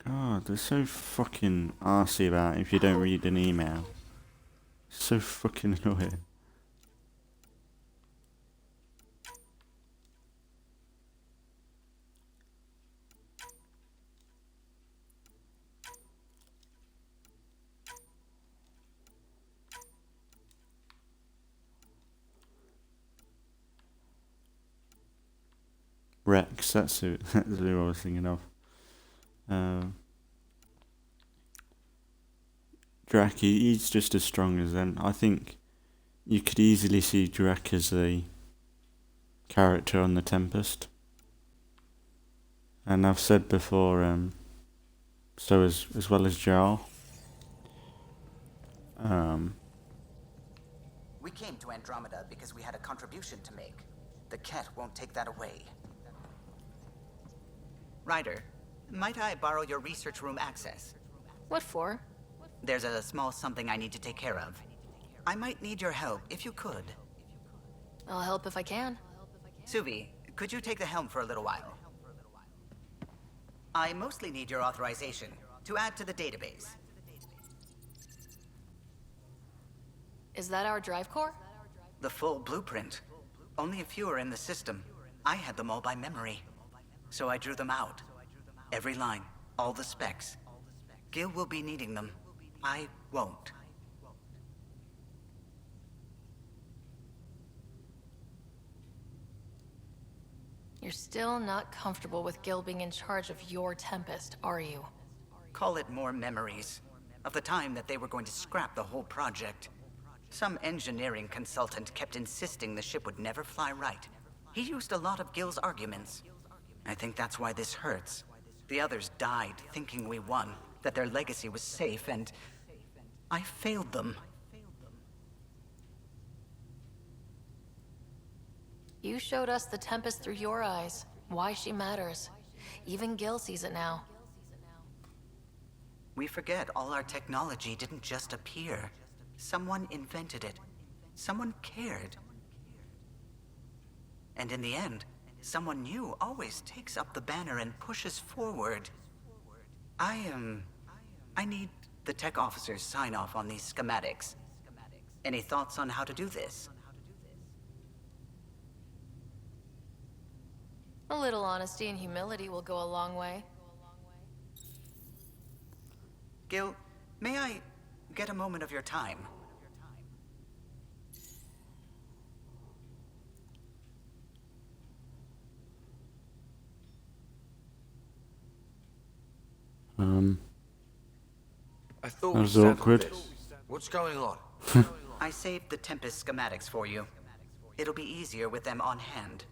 God, they're so fucking arsey about it if you don't read an email. So fucking annoying. Rex, that's who I was thinking of. Drac, he's just as strong as them. I think you could easily see Drac as the character on the Tempest. And I've said before, so as well as Jarl. We came to Andromeda because we had a contribution to make. The Ket won't take that away. Ryder, might I borrow your research room access? What for? There's a small something I need to take care of. I might need your help if you could. I'll help if I can. Suvi, could you take the helm for a little while? I mostly need your authorization to add to the database. Is that our drive core? The full blueprint. Only a few are in the system. I had them all by memory. So I drew them out. Every line, all the specs. Gil will be needing them. I won't. You're still not comfortable with Gil being in charge of your Tempest, are you? Call it more memories. Of the time that they were going to scrap the whole project. Some engineering consultant kept insisting the ship would never fly right. He used a lot of Gil's arguments. I think that's why this hurts. The others died thinking we won, that their legacy was safe, and I failed them. You showed us the Tempest through your eyes, why she matters. Even Gil sees it now. We forget all our technology didn't just appear. Someone invented it. Someone cared. And in the end, someone new always takes up the banner and pushes forward. I need the tech officer's sign-off on these schematics. Any thoughts on how to do this? A little honesty and humility will go a long way. Gil, may I get a moment of your time? I thought that we was settled awkward. this. What's going on? I saved the Tempest schematics for you. It'll be easier with them on hand.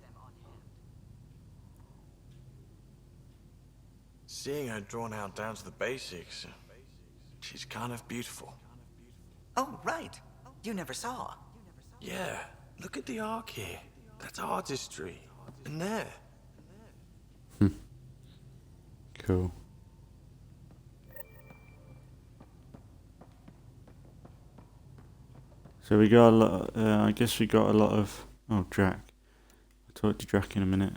Seeing her drawn out down to the basics, she's kind of beautiful. Oh, right. You never saw. Yeah, look at the arc here. That's artistry. And there. Cool. So we got a lot. I guess we got a lot of. Oh, Drac. I'll talk to Drac in a minute.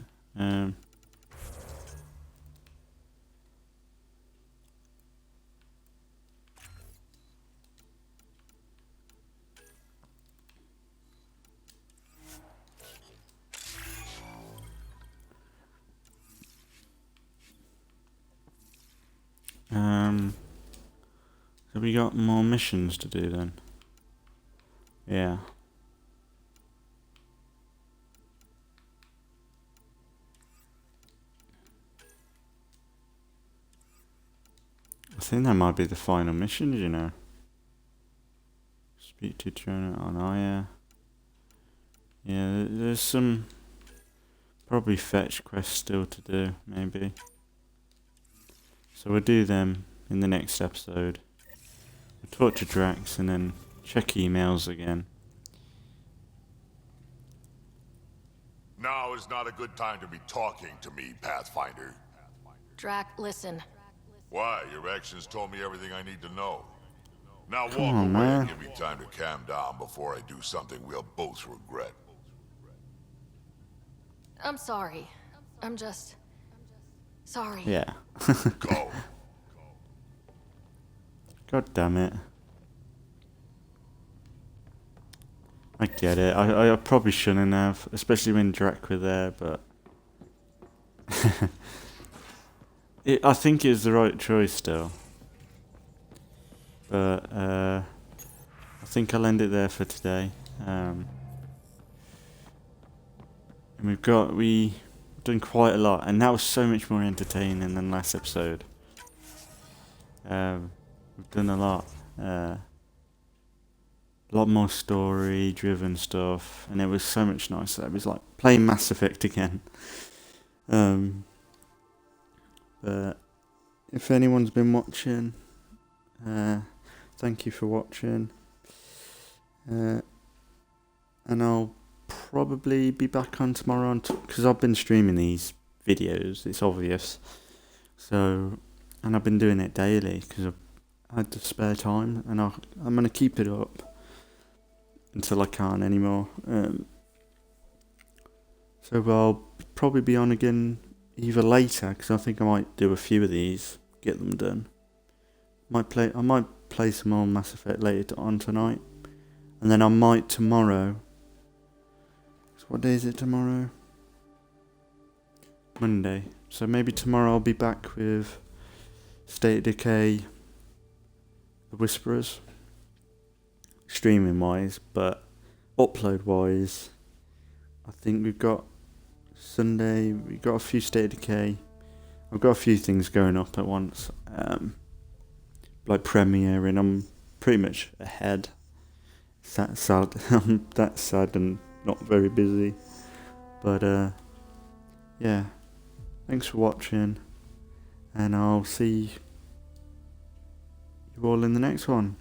So we got more missions to do then. Yeah. I think that might be the final mission, you know. Speak to Jonah on Aya. Yeah, there's some probably fetch quests still to do, maybe. So we'll do them in the next episode. We'll talk to Drax and then check emails again. Now is not a good time to be talking to me, Pathfinder. Drac, listen. Why? Your actions told me everything I need to know. Now Come walk on, away man. and give me time to calm down before I do something we'll both regret. I'm sorry. I'm just... sorry. Yeah. Go. God damn it. I get it. I probably shouldn't have, especially when Drac were there, but... I think it was the right choice still. But, I think I'll end it there for today. And we've done quite a lot, and that was so much more entertaining than last episode. We've done a lot. a lot more story-driven stuff, and it was so much nicer. It was like playing Mass Effect again. But if anyone's been watching, thank you for watching. And I'll probably be back on tomorrow because I've been streaming these videos, it's obvious. So, and I've been doing it daily because I had the spare time, and I'm going to keep it up until I can't anymore. So I'll probably be on again either later, because I think I might do a few of these, get them done. I might play some more Mass Effect later on tonight, and then I might tomorrow. So what day is it tomorrow? Monday. So maybe tomorrow I'll be back with State of Decay, The Whisperers, streaming wise, but upload wise, I think we've got Sunday, we've got a few State of Decay. I've got a few things going up at once, like premiering. I'm pretty much ahead. That's sad. That's sad and not very busy. But yeah, thanks for watching, and I'll see you all in the next one.